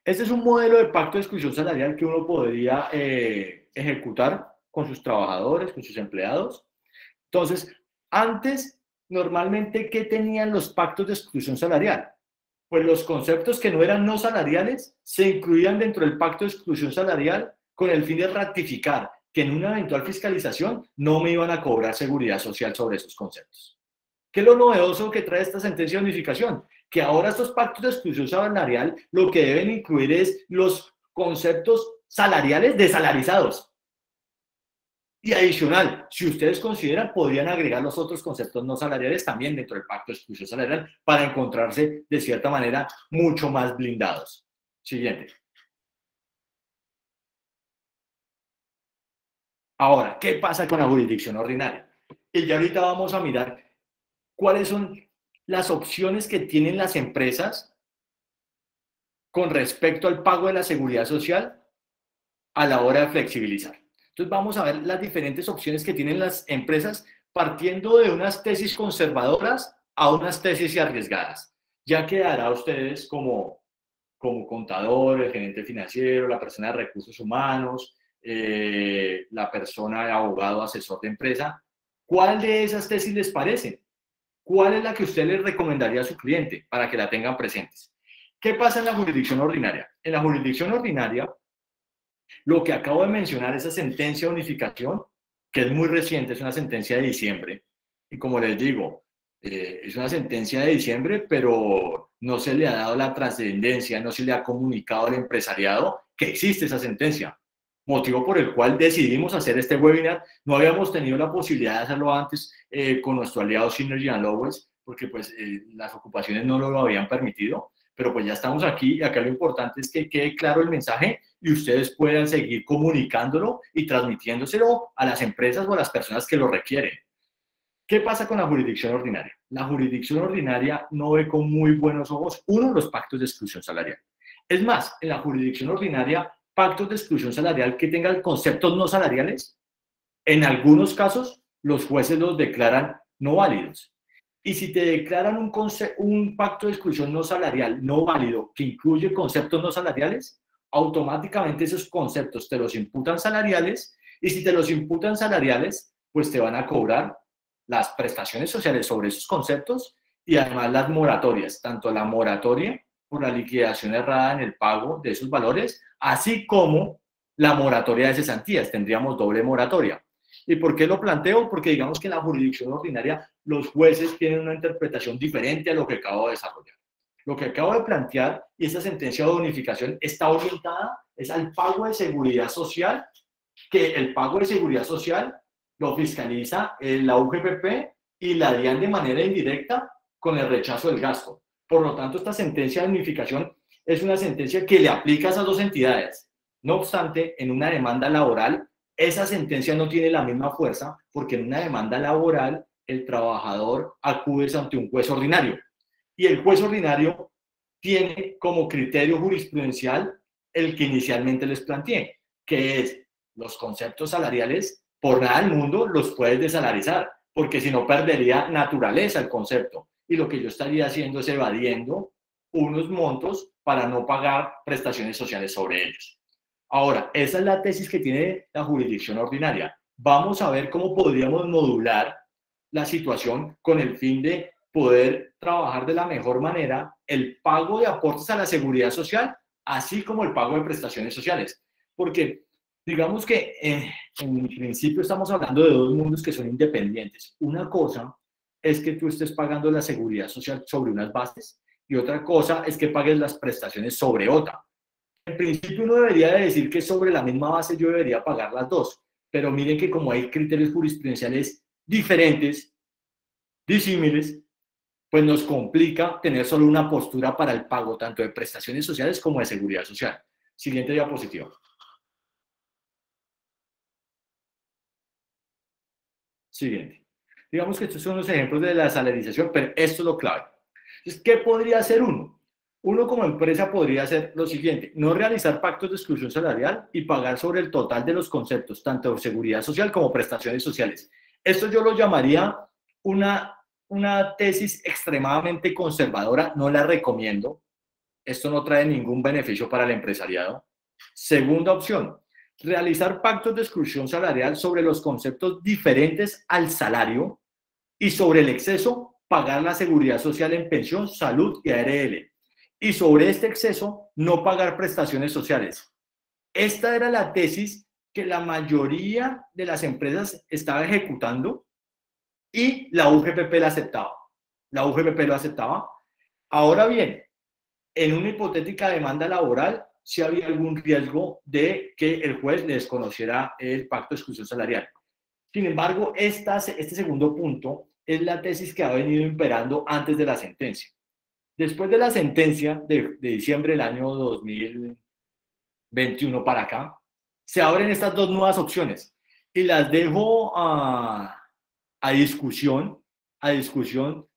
Este es un modelo de pacto de exclusión salarial que uno podría ejecutar con sus trabajadores, con sus empleados. Entonces, antes, normalmente, ¿qué tenían los pactos de exclusión salarial? Pues los conceptos que no eran no salariales se incluían dentro del pacto de exclusión salarial con el fin de ratificar que en una eventual fiscalización no me iban a cobrar seguridad social sobre esos conceptos. ¿Qué es lo novedoso que trae esta sentencia de unificación? Que ahora estos pactos de exclusión salarial lo que deben incluir es los conceptos salariales desalarizados. Y adicional, si ustedes consideran, podrían agregar los otros conceptos no salariales también dentro del pacto de exclusión salarial para encontrarse de cierta manera mucho más blindados. Siguiente. Ahora, ¿qué pasa con la jurisdicción ordinaria? Y ya ahorita vamos a mirar cuáles son las opciones que tienen las empresas con respecto al pago de la seguridad social a la hora de flexibilizar. Entonces vamos a ver las diferentes opciones que tienen las empresas partiendo de unas tesis conservadoras a unas tesis arriesgadas. Ya quedará a ustedes como contador, el gerente financiero, la persona de recursos humanos, la persona de abogado, asesor de empresa. ¿Cuál de esas tesis les parece? ¿Cuál es la que usted le recomendaría a su cliente para que la tengan presentes? ¿Qué pasa en la jurisdicción ordinaria? En la jurisdicción ordinaria, lo que acabo de mencionar, esa sentencia de unificación, que es muy reciente, es una sentencia de diciembre, y como les digo, es una sentencia de diciembre, pero no se le ha dado la trascendencia, no se le ha comunicado al empresariado que existe esa sentencia, motivo por el cual decidimos hacer este webinar. No habíamos tenido la posibilidad de hacerlo antes con nuestro aliado Synergy and Lowes, porque pues las ocupaciones no lo habían permitido, pero pues ya estamos aquí y acá lo importante es que quede claro el mensaje y ustedes puedan seguir comunicándolo y transmitiéndoselo a las empresas o a las personas que lo requieren. ¿Qué pasa con la jurisdicción ordinaria? La jurisdicción ordinaria no ve con muy buenos ojos, uno, los pactos de exclusión salarial. Es más, en la jurisdicción ordinaria, pactos de exclusión salarial que tengan conceptos no salariales, en algunos casos los jueces los declaran no válidos. Y si te declaran un pacto de exclusión no salarial no válido que incluye conceptos no salariales, automáticamente esos conceptos te los imputan salariales y si te los imputan salariales, pues te van a cobrar las prestaciones sociales sobre esos conceptos y además las moratorias, tanto la moratoria por la liquidación errada en el pago de esos valores, así como la moratoria de cesantías. Tendríamos doble moratoria. ¿Y por qué lo planteo? Porque digamos que en la jurisdicción ordinaria los jueces tienen una interpretación diferente a lo que acabo de desarrollar. Lo que acabo de plantear y esta sentencia de unificación está orientada es al pago de seguridad social, que el pago de seguridad social lo fiscaliza la UGPP y la DIAN de manera indirecta con el rechazo del gasto. Por lo tanto, esta sentencia de unificación es una sentencia que le aplica a esas dos entidades. No obstante, en una demanda laboral, esa sentencia no tiene la misma fuerza porque en una demanda laboral el trabajador acude ante un juez ordinario y el juez ordinario tiene como criterio jurisprudencial el que inicialmente les planteé, que es los conceptos salariales, por nada del mundo los puedes desalarizar, porque si no perdería naturaleza el concepto. Y lo que yo estaría haciendo es evadiendo unos montos para no pagar prestaciones sociales sobre ellos. Ahora, esa es la tesis que tiene la jurisdicción ordinaria. Vamos a ver cómo podríamos modular la situación con el fin de poder trabajar de la mejor manera el pago de aportes a la seguridad social, así como el pago de prestaciones sociales. Porque digamos que en principio estamos hablando de dos mundos que son independientes. Una cosa es que tú estés pagando la seguridad social sobre unas bases y otra cosa es que pagues las prestaciones sobre otra. En principio uno debería de decir que sobre la misma base yo debería pagar las dos, pero miren que como hay criterios jurisprudenciales diferentes, disímiles, pues nos complica tener solo una postura para el pago tanto de prestaciones sociales como de seguridad social. Siguiente diapositiva. Siguiente. Digamos que estos son los ejemplos de la salarización, pero esto es lo clave. Entonces, ¿qué podría hacer uno? Uno como empresa podría hacer lo siguiente, no realizar pactos de exclusión salarial y pagar sobre el total de los conceptos, tanto de seguridad social como prestaciones sociales. Esto yo lo llamaría una tesis extremadamente conservadora, no la recomiendo. Esto no trae ningún beneficio para el empresariado. Segunda opción, realizar pactos de exclusión salarial sobre los conceptos diferentes al salario y sobre el exceso, pagar la seguridad social en pensión, salud y ARL. Y sobre este exceso, no pagar prestaciones sociales. Esta era la tesis que la mayoría de las empresas estaba ejecutando y la UGPP la aceptaba. La UGPP lo aceptaba. Ahora bien, en una hipotética demanda laboral, si había algún riesgo de que el juez le desconociera el pacto de exclusión salarial. Sin embargo, este segundo punto es la tesis que ha venido imperando antes de la sentencia. Después de la sentencia de diciembre del año 2021 para acá, se abren estas dos nuevas opciones. y las dejo a discusión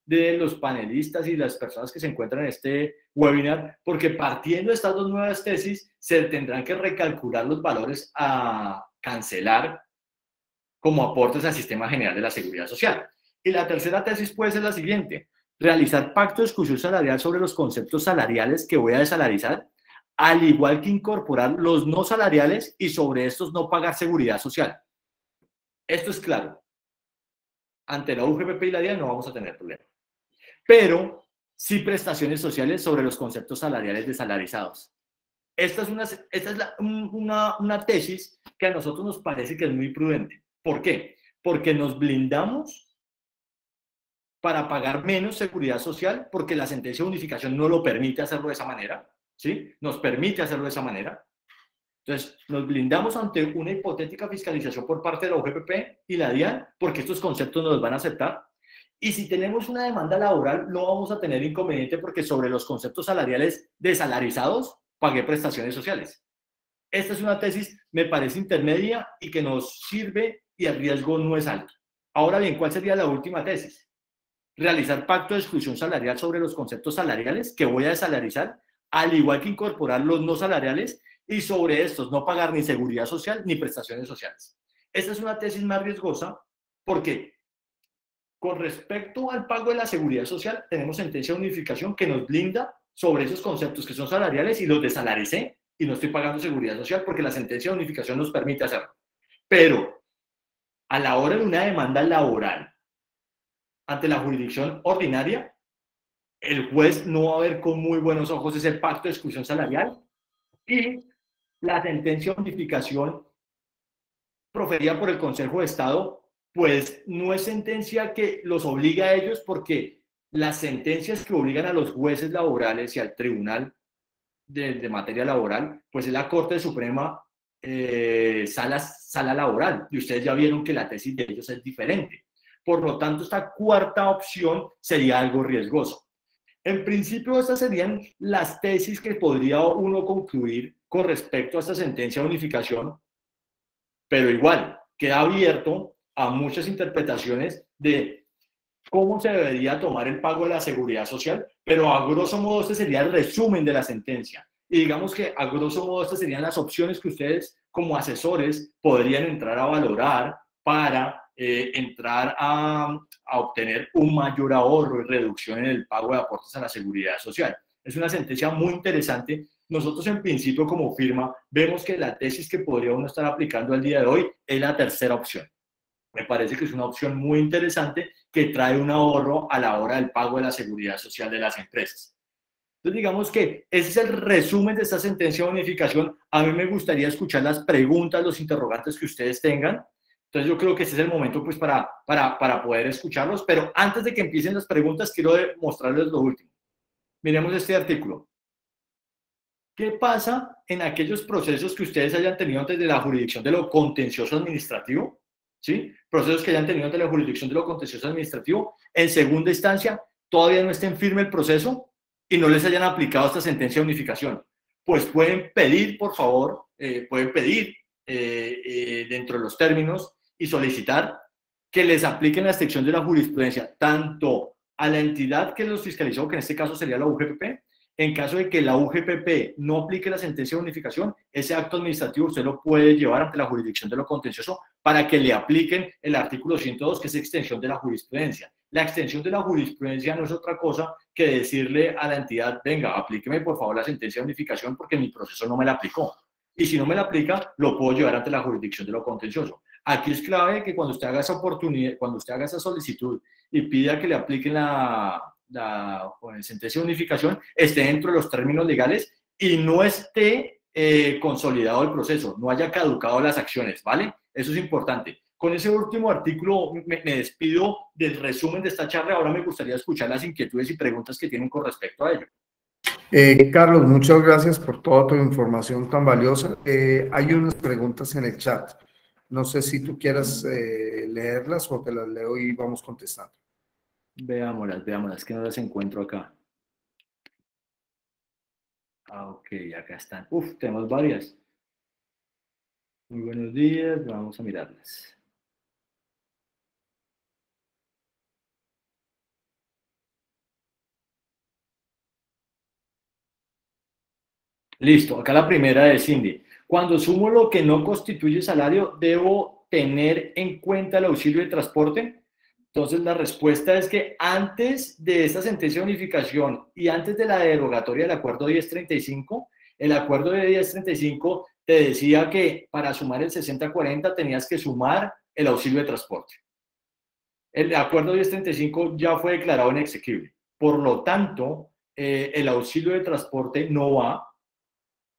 de los panelistas y las personas que se encuentran en este webinar, porque partiendo de estas dos nuevas tesis, se tendrán que recalcular los valores a cancelar como aportes al sistema general de la seguridad social. Y la tercera tesis puede ser la siguiente: realizar pacto de exclusión salarial sobre los conceptos salariales que voy a desalarizar, al igual que incorporar los no salariales y sobre estos no pagar seguridad social. Esto es claro. Ante la UGPP y la DIAN no vamos a tener problema. Pero sí prestaciones sociales sobre los conceptos salariales desalarizados. Esta es una tesis que a nosotros nos parece que es muy prudente. ¿Por qué? Porque nos blindamos para pagar menos seguridad social, porque la sentencia de unificación no lo permite hacerlo de esa manera, ¿sí? Nos permite hacerlo de esa manera. Entonces, nos blindamos ante una hipotética fiscalización por parte de la UGPP y la DIAN, porque estos conceptos no los van a aceptar. Y si tenemos una demanda laboral, no vamos a tener inconveniente porque sobre los conceptos salariales desalarizados, pagué prestaciones sociales. Esta es una tesis, me parece intermedia y que nos sirve y el riesgo no es alto. Ahora bien, ¿cuál sería la última tesis? Realizar pacto de exclusión salarial sobre los conceptos salariales que voy a desalarizar, al igual que incorporar los no salariales y sobre estos no pagar ni seguridad social ni prestaciones sociales. Esta es una tesis más riesgosa porque con respecto al pago de la seguridad social tenemos sentencia de unificación que nos blinda sobre esos conceptos que son salariales y los desalaricé y no estoy pagando seguridad social porque la sentencia de unificación nos permite hacerlo. Pero a la hora de una demanda laboral ante la jurisdicción ordinaria, el juez no va a ver con muy buenos ojos ese pacto de exclusión salarial y la sentencia de unificación proferida por el Consejo de Estado, pues no es sentencia que los obliga a ellos, porque las sentencias que obligan a los jueces laborales y al tribunal de materia laboral, pues es la Corte Suprema sala laboral, y ustedes ya vieron que la tesis de ellos es diferente. Por lo tanto, esta cuarta opción sería algo riesgoso. En principio, estas serían las tesis que podría uno concluir con respecto a esta sentencia de unificación, pero igual queda abierto a muchas interpretaciones de cómo se debería tomar el pago de la seguridad social, pero a grosso modo este sería el resumen de la sentencia. Y digamos que a grosso modo estas serían las opciones que ustedes como asesores podrían entrar a valorar para entrar a obtener un mayor ahorro y reducción en el pago de aportes a la seguridad social. Es una sentencia muy interesante. Nosotros en principio como firma vemos que la tesis que podría uno estar aplicando al día de hoy es la tercera opción. Me parece que es una opción muy interesante que trae un ahorro a la hora del pago de la seguridad social de las empresas. Entonces, digamos que ese es el resumen de esta sentencia de unificación. A mí me gustaría escuchar las preguntas, los interrogantes que ustedes tengan. Entonces, yo creo que ese es el momento pues, para poder escucharlos. Pero antes de que empiecen las preguntas, quiero mostrarles lo último. Miremos este artículo. ¿Qué pasa en aquellos procesos que ustedes hayan tenido desde la jurisdicción de lo contencioso administrativo? ¿Sí? Procesos que hayan tenido ante la jurisdicción de lo contencioso administrativo, en segunda instancia, todavía no estén firme el proceso y no les hayan aplicado esta sentencia de unificación. Pues pueden pedir, por favor, dentro de los términos y solicitar que les apliquen la excepción de la jurisprudencia, tanto a la entidad que los fiscalizó, que en este caso sería la UGPP. En caso de que la UGPP no aplique la sentencia de unificación, ese acto administrativo usted lo puede llevar ante la jurisdicción de lo contencioso para que le apliquen el artículo 102, que es extensión de la jurisprudencia. La extensión de la jurisprudencia no es otra cosa que decirle a la entidad, venga, aplíqueme por favor la sentencia de unificación porque mi proceso no me la aplicó. Y si no me la aplica, lo puedo llevar ante la jurisdicción de lo contencioso. Aquí es clave que cuando usted haga esa oportunidad, cuando usted haga esa solicitud y pida que le apliquen la sentencia de unificación, esté dentro de los términos legales y no esté consolidado el proceso, no haya caducado las acciones, ¿vale? Eso es importante. Con ese último artículo me despido del resumen de esta charla. Ahora me gustaría escuchar las inquietudes y preguntas que tienen con respecto a ello. Carlos, muchas gracias por toda tu información tan valiosa. Hay unas preguntas en el chat. No sé si tú quieras leerlas o te las leo y vamos contestando. Veámoslas, que no las encuentro acá. Ok, acá están. Uf, tenemos varias. Muy buenos días, vamos a mirarlas. Listo, acá la primera de Cindy. Cuando sumo lo que no constituye salario, ¿debo tener en cuenta el auxilio de transporte? Entonces, la respuesta es que antes de esta sentencia de unificación y antes de la derogatoria del acuerdo 1035, el acuerdo de 1035 te decía que para sumar el 60-40 tenías que sumar el auxilio de transporte. El acuerdo 1035 ya fue declarado inexequible. Por lo tanto, el auxilio de transporte no va.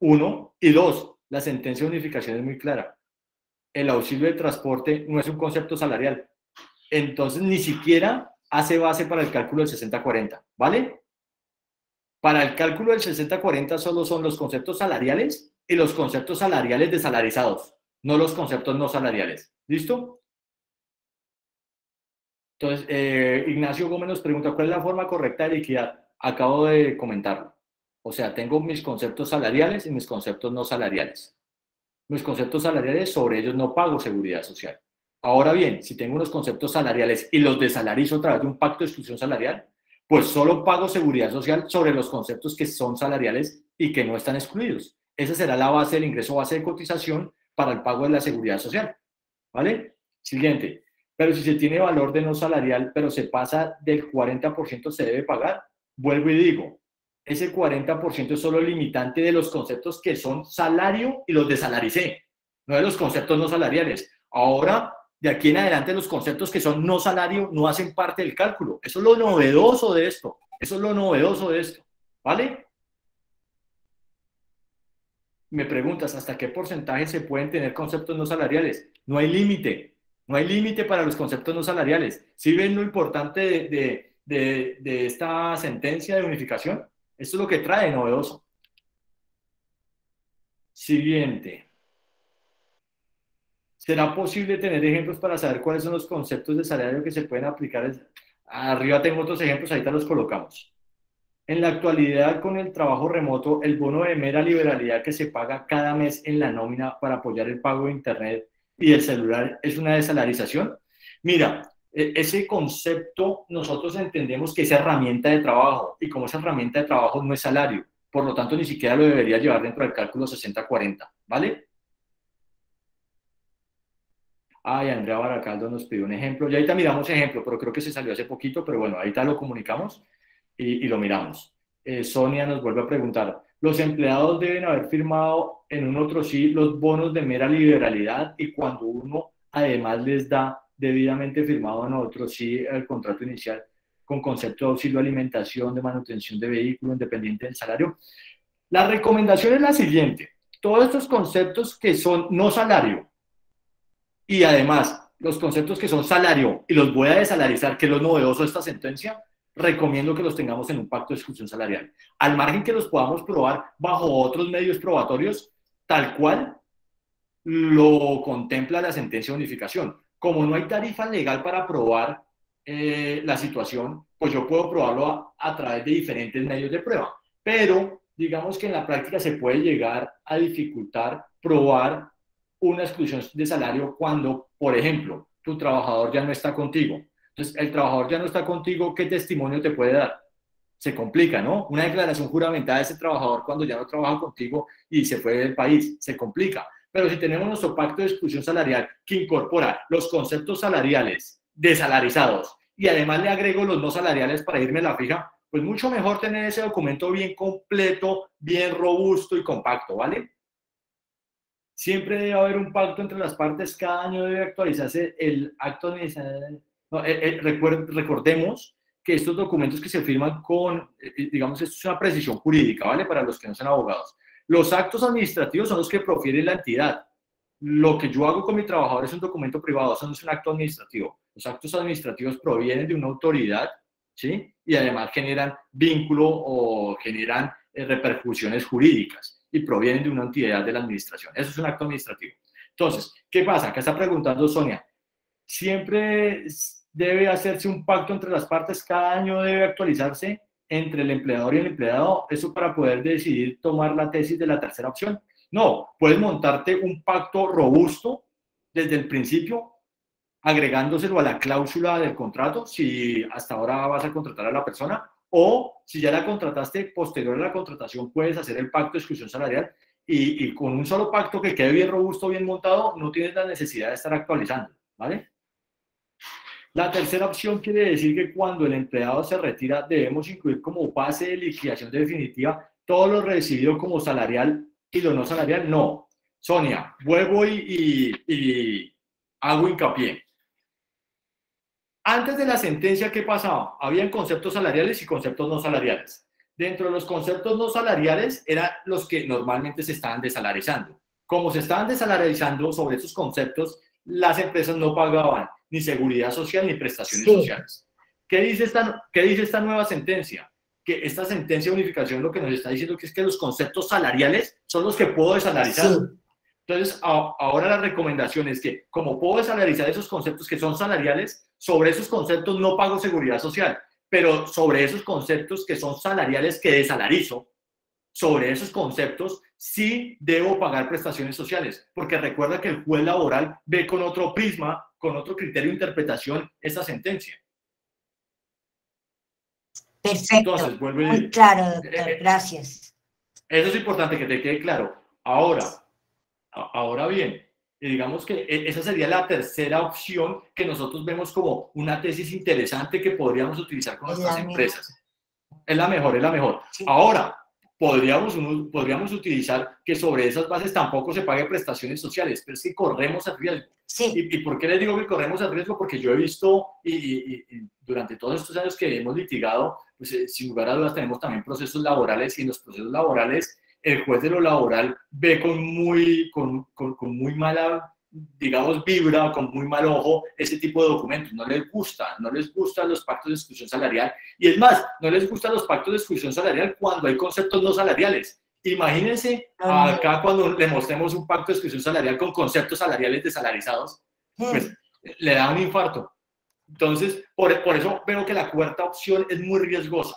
Uno, y dos, la sentencia de unificación es muy clara. El auxilio de transporte no es un concepto salarial. Entonces, ni siquiera hace base para el cálculo del 60-40, ¿vale? Para el cálculo del 60-40 solo son los conceptos salariales y los conceptos salariales desalarizados, no los conceptos no salariales. ¿Listo? Entonces, Ignacio Gómez nos pregunta, ¿cuál es la forma correcta de liquidar? Acabo de comentarlo. O sea, tengo mis conceptos salariales y mis conceptos no salariales. Mis conceptos salariales, sobre ellos no pago seguridad social. Ahora bien, si tengo unos conceptos salariales y los desalarizo a través de un pacto de exclusión salarial, pues solo pago seguridad social sobre los conceptos que son salariales y que no están excluidos. Esa será la base del ingreso base de cotización para el pago de la seguridad social. ¿Vale? Siguiente. Pero si se tiene valor de no salarial, pero se pasa del 40%, se debe pagar. Vuelvo y digo, ese 40% es solo limitante de los conceptos que son salario y los desalaricé, no de los conceptos no salariales. Ahora, de aquí en adelante, los conceptos que son no salario no hacen parte del cálculo. Eso es lo novedoso de esto. Eso es lo novedoso de esto. ¿Vale? Me preguntas, ¿hasta qué porcentaje se pueden tener conceptos no salariales? No hay límite. No hay límite para los conceptos no salariales. ¿Sí ven lo importante de esta sentencia de unificación? Esto es lo que trae novedoso. Siguiente. ¿Será posible tener ejemplos para saber cuáles son los conceptos de salario que se pueden aplicar? Arriba tengo otros ejemplos, ahorita los colocamos. En la actualidad, con el trabajo remoto, el bono de mera liberalidad que se paga cada mes en la nómina para apoyar el pago de Internet y el celular es una desalarización. Mira, ese concepto nosotros entendemos que es herramienta de trabajo y como esa herramienta de trabajo no es salario, por lo tanto ni siquiera lo debería llevar dentro del cálculo 60-40, ¿vale? Ay, Andrea Baracaldo nos pidió un ejemplo. Y ahorita miramos ejemplo, pero creo que se salió hace poquito, pero bueno, ahorita lo comunicamos y lo miramos. Sonia nos vuelve a preguntar, ¿los empleados deben haber firmado en un otro sí los bonos de mera liberalidad y cuando uno además les da debidamente firmado en otro sí el contrato inicial con concepto de auxilio, alimentación, de manutención de vehículo, independiente del salario? La recomendación es la siguiente. Todos estos conceptos que son no salario, y además, los conceptos que son salario y los voy a desalarizar, que es lo novedoso de esta sentencia, recomiendo que los tengamos en un pacto de exclusión salarial. Al margen que los podamos probar bajo otros medios probatorios, tal cual lo contempla la sentencia de unificación. Como no hay tarifa legal para probar la situación, pues yo puedo probarlo a través de diferentes medios de prueba. Pero digamos que en la práctica se puede llegar a dificultar probar una exclusión de salario cuando, por ejemplo, tu trabajador ya no está contigo. Entonces, el trabajador ya no está contigo, ¿qué testimonio te puede dar? Se complica, ¿no? Una declaración juramentada de ese trabajador cuando ya no trabaja contigo y se fue del país, se complica. Pero si tenemos nuestro pacto de exclusión salarial que incorpora los conceptos salariales desalarizados y además le agrego los no salariales para irme a la fija, pues mucho mejor tener ese documento bien completo, bien robusto y compacto, ¿vale? Siempre debe haber un pacto entre las partes, cada año debe actualizarse el acto administrativo. No, recordemos que estos documentos que se firman con, digamos, esto es una precisión jurídica, ¿vale? Para los que no son abogados. Los actos administrativos son los que profiere la entidad. Lo que yo hago con mi trabajador es un documento privado, eso no es un acto administrativo. Los actos administrativos provienen de una autoridad, ¿sí? Y además generan vínculo o generan repercusiones jurídicas y provienen de una entidad de la administración. Eso es un acto administrativo. Entonces, ¿qué pasa? Acá está preguntando Sonia. Siempre debe hacerse un pacto entre las partes, cada año debe actualizarse entre el empleador y el empleado, eso para poder decidir tomar la tesis de la tercera opción. No, puedes montarte un pacto robusto desde el principio, agregándoselo a la cláusula del contrato, si hasta ahora vas a contratar a la persona, o si ya la contrataste, posterior a la contratación puedes hacer el pacto de exclusión salarial y con un solo pacto que quede bien robusto, bien montado, no tienes la necesidad de estar actualizando, ¿vale? La tercera opción quiere decir que cuando el empleado se retira debemos incluir como base de liquidación definitiva todo lo recibido como salarial y lo no salarial. No. Sonia, vuelvo y hago hincapié. Antes de la sentencia, ¿qué pasaba? Habían conceptos salariales y conceptos no salariales. Dentro de los conceptos no salariales eran los que normalmente se estaban desalarizando. Como se estaban desalarizando sobre esos conceptos, las empresas no pagaban ni seguridad social ni prestaciones sociales. ¿Qué dice esta nueva sentencia? Que esta sentencia de unificación lo que nos está diciendo es que los conceptos salariales son los que puedo desalarizar. Sí. Entonces, ahora la recomendación es que, como puedo desalarizar esos conceptos que son salariales, sobre esos conceptos no pago seguridad social, pero sobre esos conceptos que son salariales que desalarizo, sobre esos conceptos sí debo pagar prestaciones sociales, porque recuerda que el juez laboral ve con otro prisma, con otro criterio de interpretación esa sentencia. Perfecto. Entonces, muy claro, doctor. Gracias. Eso es importante que te quede claro. Ahora bien, digamos que esa sería la tercera opción que nosotros vemos como una tesis interesante que podríamos utilizar con nuestras empresas. Es la mejor. Sí. Ahora, podríamos utilizar que sobre esas bases tampoco se pague prestaciones sociales, pero es que corremos el riesgo. Sí. ¿Y por qué les digo que corremos el riesgo? Porque yo he visto, y durante todos estos años que hemos litigado, pues sin lugar a dudas tenemos también procesos laborales, y en los procesos laborales el juez de lo laboral ve con muy mala, digamos, vibra, con muy mal ojo ese tipo de documentos. No les gustan los pactos de exclusión salarial. Y es más, no les gustan los pactos de exclusión salarial cuando hay conceptos no salariales. Imagínense acá cuando le mostremos un pacto de exclusión salarial con conceptos salariales desalarizados, pues le da un infarto. Entonces, por eso veo que la cuarta opción es muy riesgosa.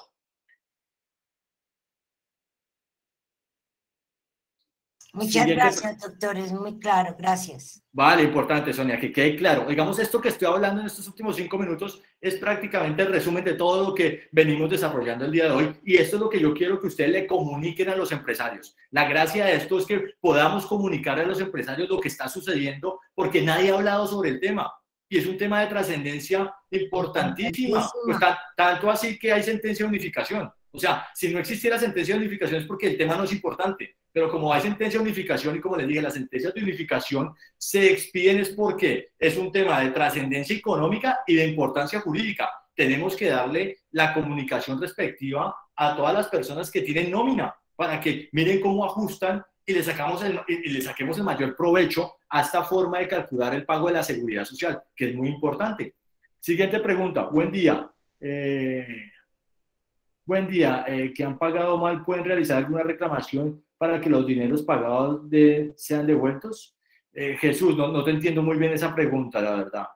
Muchas gracias, doctor, es muy claro, gracias. Vale, importante, Sonia, que quede claro. Digamos, esto que estoy hablando en estos últimos 5 minutos es prácticamente el resumen de todo lo que venimos desarrollando el día de hoy, y esto es lo que yo quiero que ustedes le comuniquen a los empresarios. La gracia de esto es que podamos comunicar a los empresarios lo que está sucediendo, porque nadie ha hablado sobre el tema, y es un tema de trascendencia importantísima, pues tanto así que hay sentencia de unificación. O sea, si no existiera sentencia de unificación es porque el tema no es importante, pero como hay sentencia de unificación, y como les dije, las sentencias de unificación se expiden es porque es un tema de trascendencia económica y de importancia jurídica. Tenemos que darle la comunicación respectiva a todas las personas que tienen nómina para que miren cómo ajustan y le saquemos el mayor provecho a esta forma de calcular el pago de la seguridad social, que es muy importante. Siguiente pregunta. Buen día. Buen día. ¿Que han pagado mal pueden realizar alguna reclamación para que los dineros pagados sean devueltos? Jesús, no te entiendo muy bien esa pregunta, la verdad.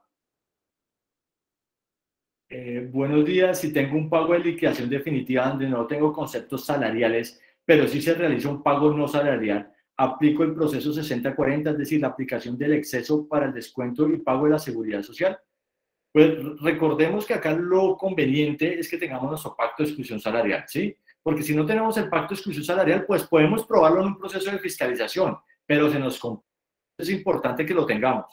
Buenos días. Si tengo un pago de liquidación definitiva donde no tengo conceptos salariales, pero sí se realiza un pago no salarial, aplico el proceso 60-40, es decir, la aplicación del exceso para el descuento y pago de la seguridad social. Pues recordemos que acá lo conveniente es que tengamos nuestro pacto de exclusión salarial, ¿sí? Porque si no tenemos el pacto de exclusión salarial, pues podemos probarlo en un proceso de fiscalización, pero es importante que lo tengamos.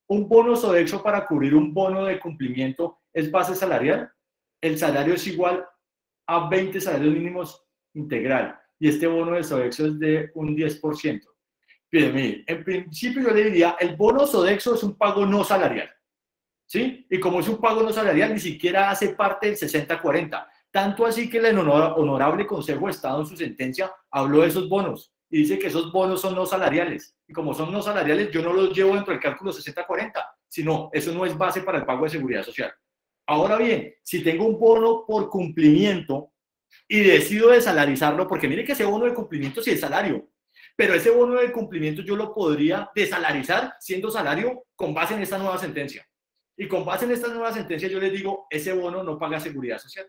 ¿Un bono Sodexo para cubrir un bono de cumplimiento es base salarial? El salario es igual a 20 salarios mínimos integral, y este bono de Sodexo es de un 10%. Mire, en principio yo le diría, el bono Sodexo es un pago no salarial, ¿sí? Y como es un pago no salarial, ni siquiera hace parte del 60-40. Tanto así que el Honorable Consejo de Estado en su sentencia habló de esos bonos y dice que esos bonos son no salariales. Y como son no salariales, yo no los llevo dentro del cálculo 60-40, sino eso no es base para el pago de seguridad social. Ahora bien, si tengo un bono por cumplimiento y decido desalarizarlo, porque mire que ese bono de cumplimiento sí es salario, pero ese bono de cumplimiento yo lo podría desalarizar siendo salario con base en esta nueva sentencia. Y con base en esta nueva sentencia yo les digo, ese bono no paga seguridad social,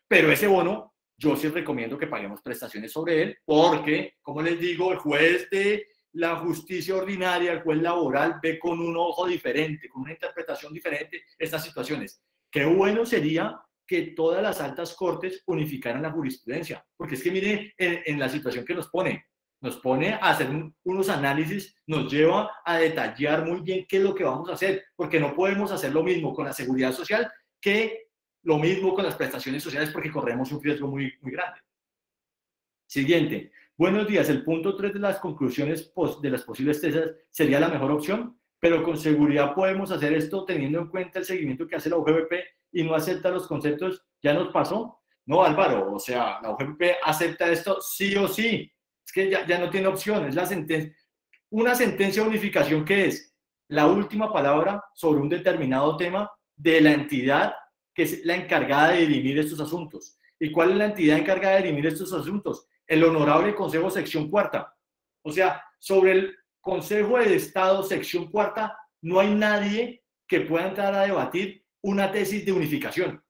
pero ese bono yo sí recomiendo que paguemos prestaciones sobre él, porque, como les digo, el juez de la justicia ordinaria, el juez laboral, ve con un ojo diferente, con una interpretación diferente estas situaciones. Qué bueno sería que todas las altas cortes unificaran la jurisprudencia, porque es que mire en la situación que nos pone a hacer unos análisis, nos lleva a detallar muy bien qué es lo que vamos a hacer, porque no podemos hacer lo mismo con la seguridad social que lo mismo con las prestaciones sociales, porque corremos un riesgo muy, muy grande. Siguiente. Buenos días. El punto 3 de las conclusiones de las posibles tesas sería la mejor opción, pero con seguridad podemos hacer esto teniendo en cuenta el seguimiento que hace la UGPP y no acepta los conceptos. ¿Ya nos pasó? No, Álvaro, o sea, la UGPP acepta esto sí o sí. Es que ya no tiene opción, es la sentencia. Una sentencia de unificación que es la última palabra sobre un determinado tema de la entidad que es la encargada de dirimir estos asuntos. ¿Y cuál es la entidad encargada de dirimir estos asuntos? El Honorable Consejo Sección Cuarta. O sea, sobre el Consejo de Estado Sección Cuarta no hay nadie que pueda entrar a debatir una tesis de unificación.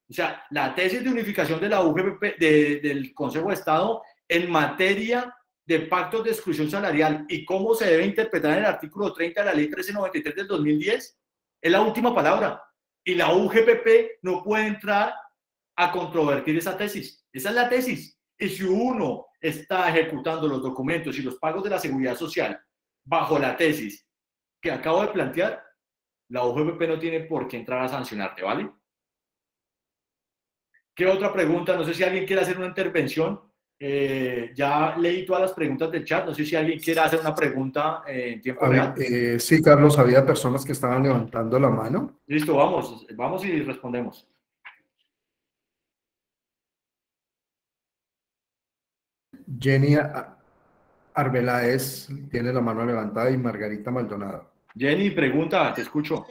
O sea, la tesis de unificación de la UGPP, del Consejo de Estado en materia de pactos de exclusión salarial y cómo se debe interpretar en el artículo 30 de la ley 1393 del 2010 es la última palabra. Y la UGPP no puede entrar a controvertir esa tesis. Esa es la tesis. Y si uno está ejecutando los documentos y los pagos de la seguridad social bajo la tesis que acabo de plantear, la UGPP no tiene por qué entrar a sancionarte, ¿vale? ¿Qué otra pregunta? No sé si alguien quiere hacer una intervención. Ya leí todas las preguntas del chat. No sé si alguien quiere hacer una pregunta en tiempo real. Sí, Carlos, había personas que estaban levantando la mano. Listo, vamos y respondemos. Jenny Arbeláez tiene la mano levantada y Margarita Maldonado. Jenny, pregunta, te escucho.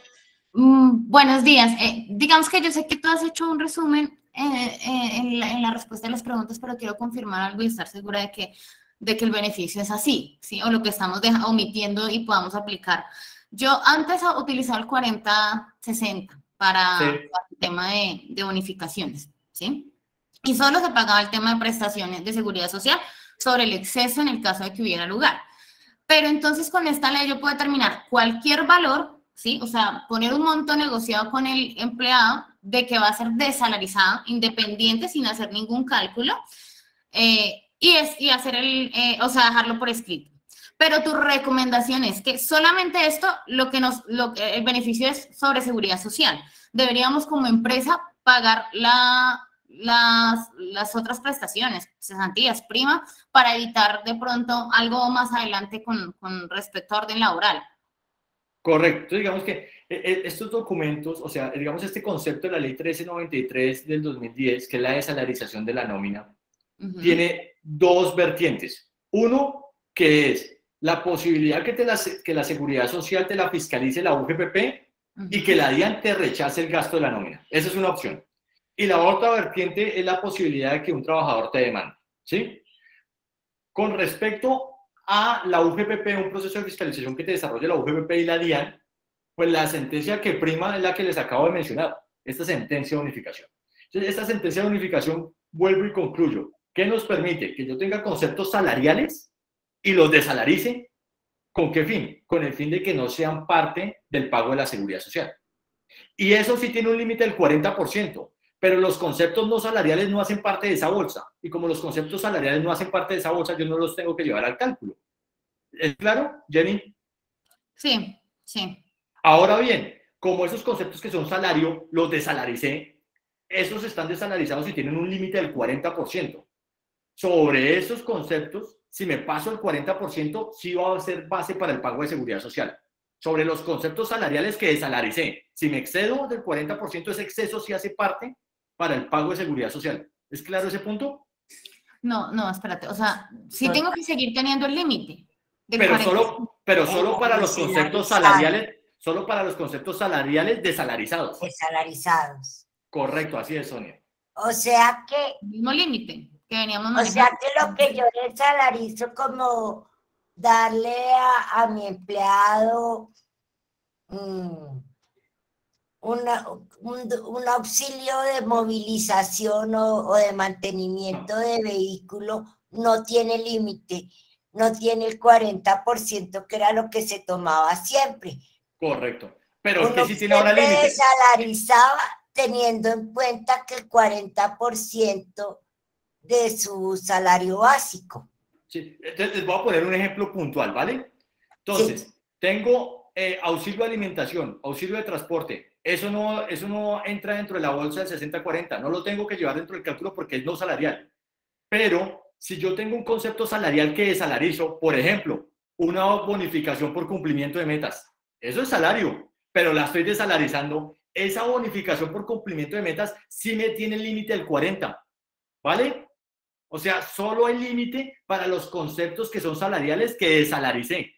Buenos días. Digamos que yo sé que tú has hecho un resumen en la respuesta de las preguntas, pero quiero confirmar algo y estar segura de que el beneficio es así, ¿sí? O lo que estamos omitiendo y podamos aplicar. Yo antes utilizaba el 40-60 para el tema de bonificaciones, ¿sí? Y solo se pagaba el tema de prestaciones de seguridad social sobre el exceso en el caso de que hubiera lugar. Pero entonces con esta ley yo puedo determinar cualquier valor, ¿sí? O sea, poner un monto negociado con el empleado de que va a ser desalarizado, independiente, sin hacer ningún cálculo, y hacer o sea, dejarlo por escrito. Pero tu recomendación es que solamente esto, el beneficio es sobre seguridad social. Deberíamos como empresa pagar las otras prestaciones, cesantías, prima, para evitar de pronto algo más adelante con respecto a orden laboral. Correcto. Digamos que estos documentos, o sea, digamos este concepto de la ley 1393 del 2010, que es la desalarización de la nómina, tiene dos vertientes. Uno, que es la posibilidad que la seguridad social te la fiscalice la UGPP y que la DIAN te rechace el gasto de la nómina. Esa es una opción. Y la otra vertiente es la posibilidad de que un trabajador te demande, ¿sí? Con respecto a la UGPP, un proceso de fiscalización que te desarrolla la UGPP y la DIAN, pues la sentencia que prima es la que les acabo de mencionar, esta sentencia de unificación. Entonces, esta sentencia de unificación, vuelvo y concluyo, ¿qué nos permite? Que yo tenga conceptos salariales y los desalarice. ¿Con qué fin? Con el fin de que no sean parte del pago de la seguridad social. Y eso sí tiene un límite del 40%. Pero los conceptos no salariales no hacen parte de esa bolsa. Y como los conceptos salariales no hacen parte de esa bolsa, yo no los tengo que llevar al cálculo. ¿Es claro, Jenny? Sí, sí. Ahora bien, como esos conceptos que son salario, los desalaricé, esos están desalarizados y tienen un límite del 40%. Sobre esos conceptos, si me paso el 40%, sí va a ser base para el pago de seguridad social. Sobre los conceptos salariales que desalaricé, si me excedo del 40%, ese exceso sí hace parte para el pago de seguridad social. ¿Es claro ese punto? No, espérate. O sea, sí tengo que seguir teniendo el límite. Pero solo para los conceptos salariales, solo para los conceptos salariales desalarizados. Desalarizados. Correcto, así es, Sonia. O sea que... El mismo límite que veníamos manejando. O sea que lo que yo desalarizo como darle a mi empleado un auxilio de movilización o de mantenimiento de vehículo no tiene límite, no tiene el 40%, que era lo que se tomaba siempre. Correcto. Pero es Uno que sí tiene ahora siempre límite. desalarizaba teniendo en cuenta que el 40% de su salario básico. Sí, entonces les voy a poner un ejemplo puntual, ¿vale? Entonces, Sí. tengo auxilio de alimentación, auxilio de transporte. Eso no entra dentro de la bolsa del 60-40. No lo tengo que llevar dentro del cálculo porque es no salarial. Pero si yo tengo un concepto salarial que desalarizo, por ejemplo, una bonificación por cumplimiento de metas, eso es salario, pero la estoy desalarizando. Esa bonificación por cumplimiento de metas sí me tiene el límite del 40, ¿vale? O sea, solo hay límite para los conceptos que son salariales que desalaricé.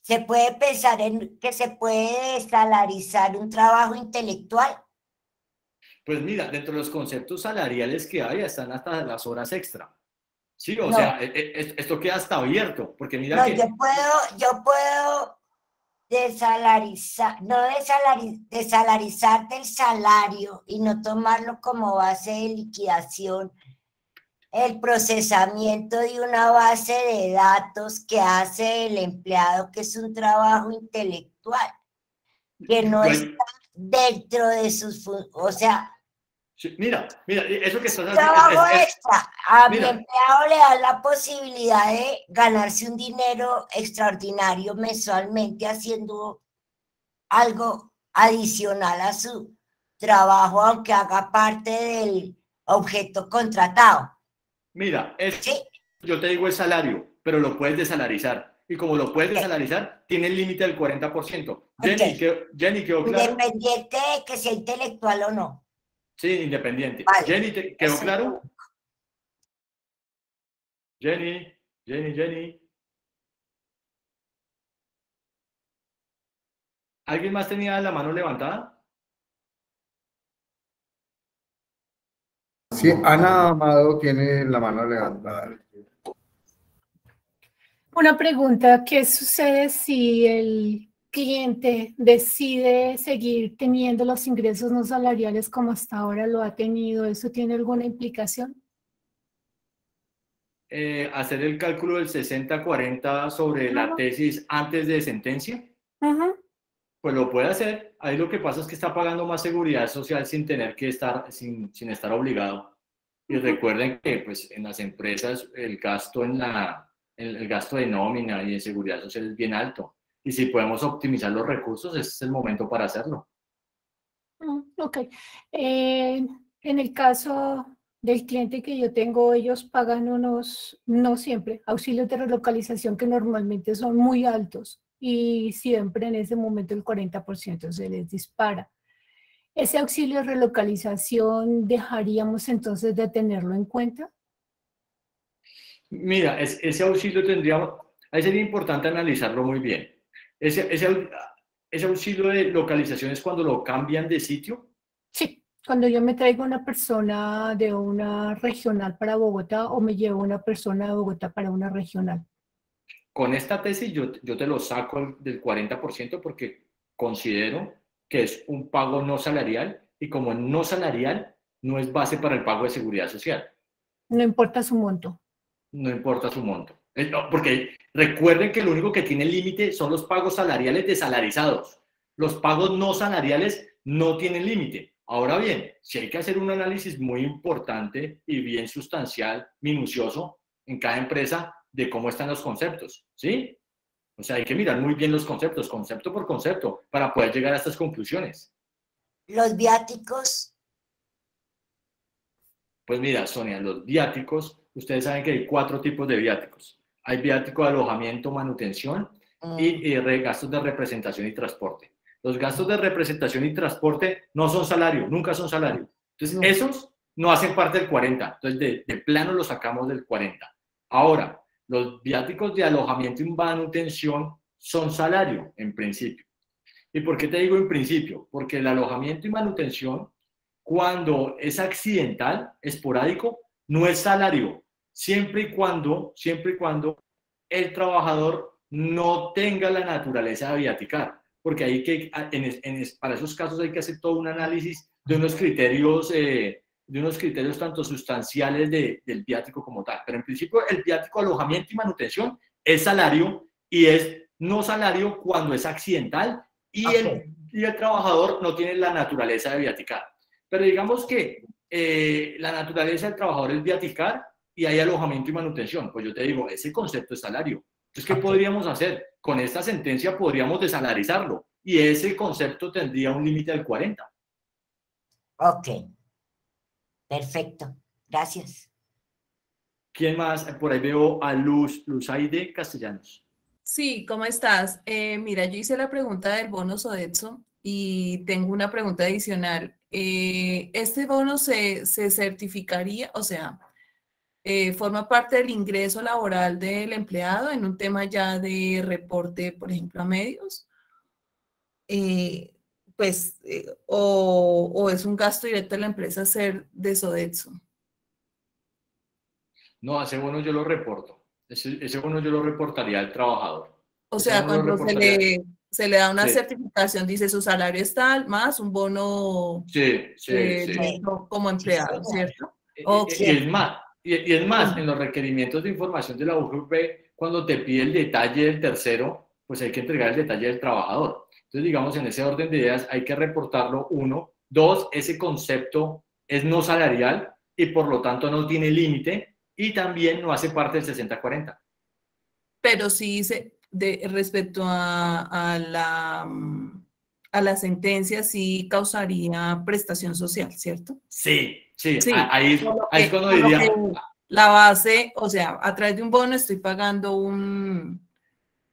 Se puede pensar en que se puede desalarizar un trabajo intelectual. Pues mira, dentro de los conceptos salariales que hay están hasta las horas extra. Sí, o No, sea, esto queda hasta abierto, porque mira no, que... yo puedo desalarizar, no desalarizarte el salario y no tomarlo como base de liquidación, el procesamiento de una base de datos que hace el empleado, que es un trabajo intelectual, que no está dentro de sus, o sea, Sí, mira, eso que estás haciendo trabajo extra. A mi mira, empleado le da la posibilidad de ganarse un dinero extraordinario mensualmente haciendo algo adicional a su trabajo, aunque haga parte del objeto contratado. mira, ¿Sí? yo te digo el salario, pero lo puedes desalarizar. Y como lo puedes Okay. desalarizar, tiene el límite del 40%. Okay. Jenny, ¿quedó claro? Independiente de que sea intelectual o no. Sí, independiente. Vale. Jenny, ¿quedó Eso claro? Jenny. ¿Alguien más tenía la mano levantada? Sí, Ana Amado tiene la mano levantada. Una pregunta, ¿qué sucede si el cliente decide seguir teniendo los ingresos no salariales como hasta ahora lo ha tenido? ¿Eso tiene alguna implicación? Hacer el cálculo del 60-40 sobre la tesis antes de sentencia, pues lo puede hacer. Ahí lo que pasa es que está pagando más seguridad social sin tener que estar, sin estar obligado. Y recuerden que pues, en las empresas el gasto, el gasto de nómina y de seguridad social es bien alto. Y si podemos optimizar los recursos, ese es el momento para hacerlo. Ok. En el caso del cliente que yo tengo, ellos pagan unos, no siempre, auxilios de relocalización que normalmente son muy altos y siempre en ese momento el 40% se les dispara. ¿Ese auxilio de relocalización dejaríamos entonces de tenerlo en cuenta? Mira, ese auxilio ahí sería importante analizarlo muy bien. Ese auxilio de localización es cuando lo cambian de sitio. Sí, cuando yo me traigo una persona de una regional para Bogotá o me llevo una persona de Bogotá para una regional. Con esta tesis yo te lo saco del 40% porque considero que es un pago no salarial y como no salarial no es base para el pago de seguridad social. No importa su monto. No importa su monto. Porque recuerden que lo único que tiene límite son los pagos salariales desalarizados. Los pagos no salariales no tienen límite. Ahora bien, si hay que hacer un análisis muy importante y bien sustancial, minucioso, en cada empresa de cómo están los conceptos, ¿sí? O sea, hay que mirar muy bien los conceptos, concepto por concepto, para poder llegar a estas conclusiones. Los viáticos. Pues mira, Sonia, los viáticos, ustedes saben que hay 4 tipos de viáticos. Hay viático de alojamiento, manutención y gastos de representación y transporte. Los gastos de representación y transporte no son salario, nunca son salario. Entonces, esos no hacen parte del 40. Entonces, de plano los sacamos del 40. Ahora, los viáticos de alojamiento y manutención son salario, en principio. ¿Y por qué te digo en principio? Porque el alojamiento y manutención, cuando es accidental, esporádico, no es salario, siempre y cuando el trabajador no tenga la naturaleza de viaticar. porque hay que, para esos casos hay que hacer todo un análisis de unos criterios tanto sustanciales del viático como tal. Pero en principio el viático, alojamiento y manutención es salario y es no salario cuando es accidental y, el trabajador no tiene la naturaleza de viaticar. Pero digamos que la naturaleza del trabajador es viaticar y hay alojamiento y manutención. Pues yo te digo, ese concepto es salario. Entonces, ¿qué podríamos hacer? Con esta sentencia podríamos desalarizarlo y ese concepto tendría un límite del 40. Ok. Perfecto. Gracias. ¿Quién más? Por ahí veo a Luzaide Castellanos. Sí, ¿cómo estás? Mira, yo hice la pregunta del bono Sodexo y tengo una pregunta adicional. ¿Este bono se certificaría, o sea, forma parte del ingreso laboral del empleado en un tema ya de reporte, por ejemplo, a medios? O es un gasto directo de la empresa hacer de Sodexo? No, ese bono yo lo reporto. Ese bono yo lo reportaría al trabajador. O sea, cuando se le da una certificación, dice su salario es tal, más un bono como empleado, ¿cierto? Y es más, en los requerimientos de información de la UGP, cuando te pide el detalle del tercero, pues hay que entregar el detalle del trabajador. Entonces, digamos, en ese orden de ideas hay que reportarlo, 1. 2, ese concepto es no salarial y por lo tanto no tiene límite y también no hace parte del 60-40. Pero sí dice, respecto a la sentencia, sí causaría prestación social, ¿cierto? Sí. Ahí es cuando diría... La base, o sea, a través de un bono estoy pagando un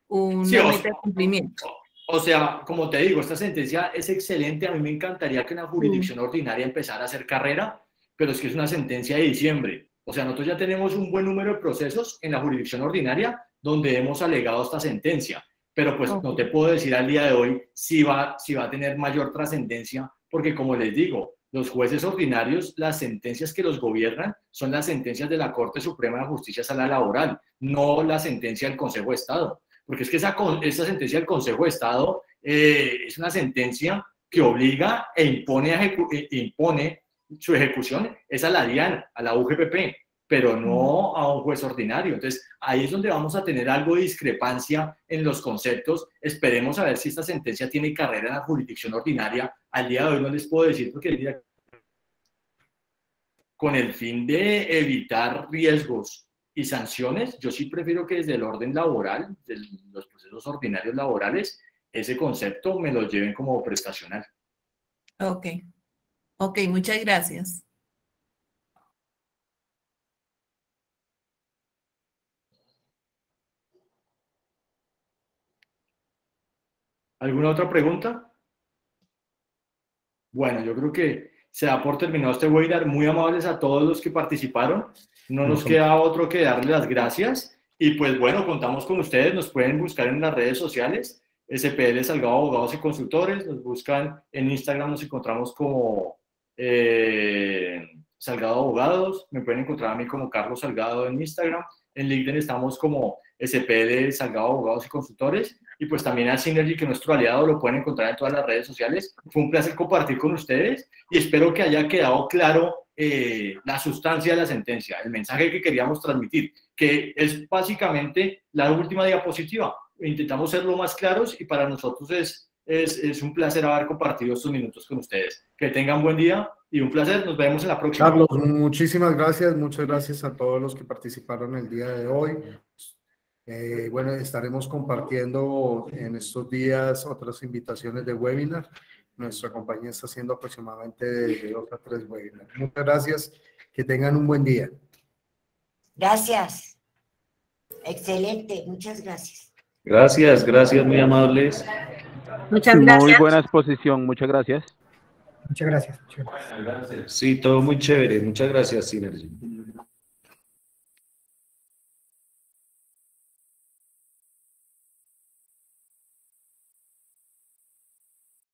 límite de cumplimiento. O sea, como te digo, esta sentencia es excelente. A mí me encantaría que en la jurisdicción ordinaria empezara a hacer carrera, pero es que es una sentencia de diciembre. O sea, nosotros ya tenemos un buen número de procesos en la jurisdicción ordinaria donde hemos alegado esta sentencia, pero pues no te puedo decir al día de hoy si va a tener mayor trascendencia, porque como les digo, los jueces ordinarios, las sentencias que los gobiernan son las sentencias de la Corte Suprema de Justicia Sala Laboral, no la sentencia del Consejo de Estado, porque es que esa sentencia del Consejo de Estado es una sentencia que obliga e impone su ejecución, es a la DIAN, a la UGPP, pero no a un juez ordinario. Entonces, ahí es donde vamos a tener algo de discrepancia en los conceptos. Esperemos a ver si esta sentencia tiene carrera en la jurisdicción ordinaria. Al día de hoy no les puedo decir porque con el fin de evitar riesgos y sanciones, yo sí prefiero que desde el orden laboral, de los procesos ordinarios laborales, ese concepto me lo lleven como prestacional. Ok, muchas gracias. ¿Alguna otra pregunta? Bueno, yo creo que se da por terminado este webinar. Muy amables a todos los que participaron. No nos queda otro que darles las gracias. Y pues bueno, contamos con ustedes. Nos pueden buscar en las redes sociales. SPL Salgado Abogados y Consultores. Nos buscan en Instagram, nos encontramos como Salgado Abogados. Me pueden encontrar a mí como Carlos Salgado en Instagram. En LinkedIn estamos como SPL Salgado Abogados y Consultores. Y pues también a Synergy, que es nuestro aliado, lo pueden encontrar en todas las redes sociales. Fue un placer compartir con ustedes y espero que haya quedado claro la sustancia de la sentencia, el mensaje que queríamos transmitir, que es básicamente la última diapositiva. Intentamos ser lo más claros y para nosotros es un placer haber compartido estos minutos con ustedes. Que tengan buen día y un placer. Nos vemos en la próxima. Carlos, muchísimas gracias. Muchas gracias a todos los que participaron el día de hoy. Bueno, estaremos compartiendo en estos días otras invitaciones de webinar. Nuestra compañía está haciendo aproximadamente de 2 a 3 webinars. Muchas gracias. Que tengan un buen día. Gracias. Excelente. Muchas gracias. Gracias, muy amables. Muchas gracias. Muy buena exposición, muchas gracias. Muchas gracias. Sí, todo muy chévere. Muchas gracias, Synergy.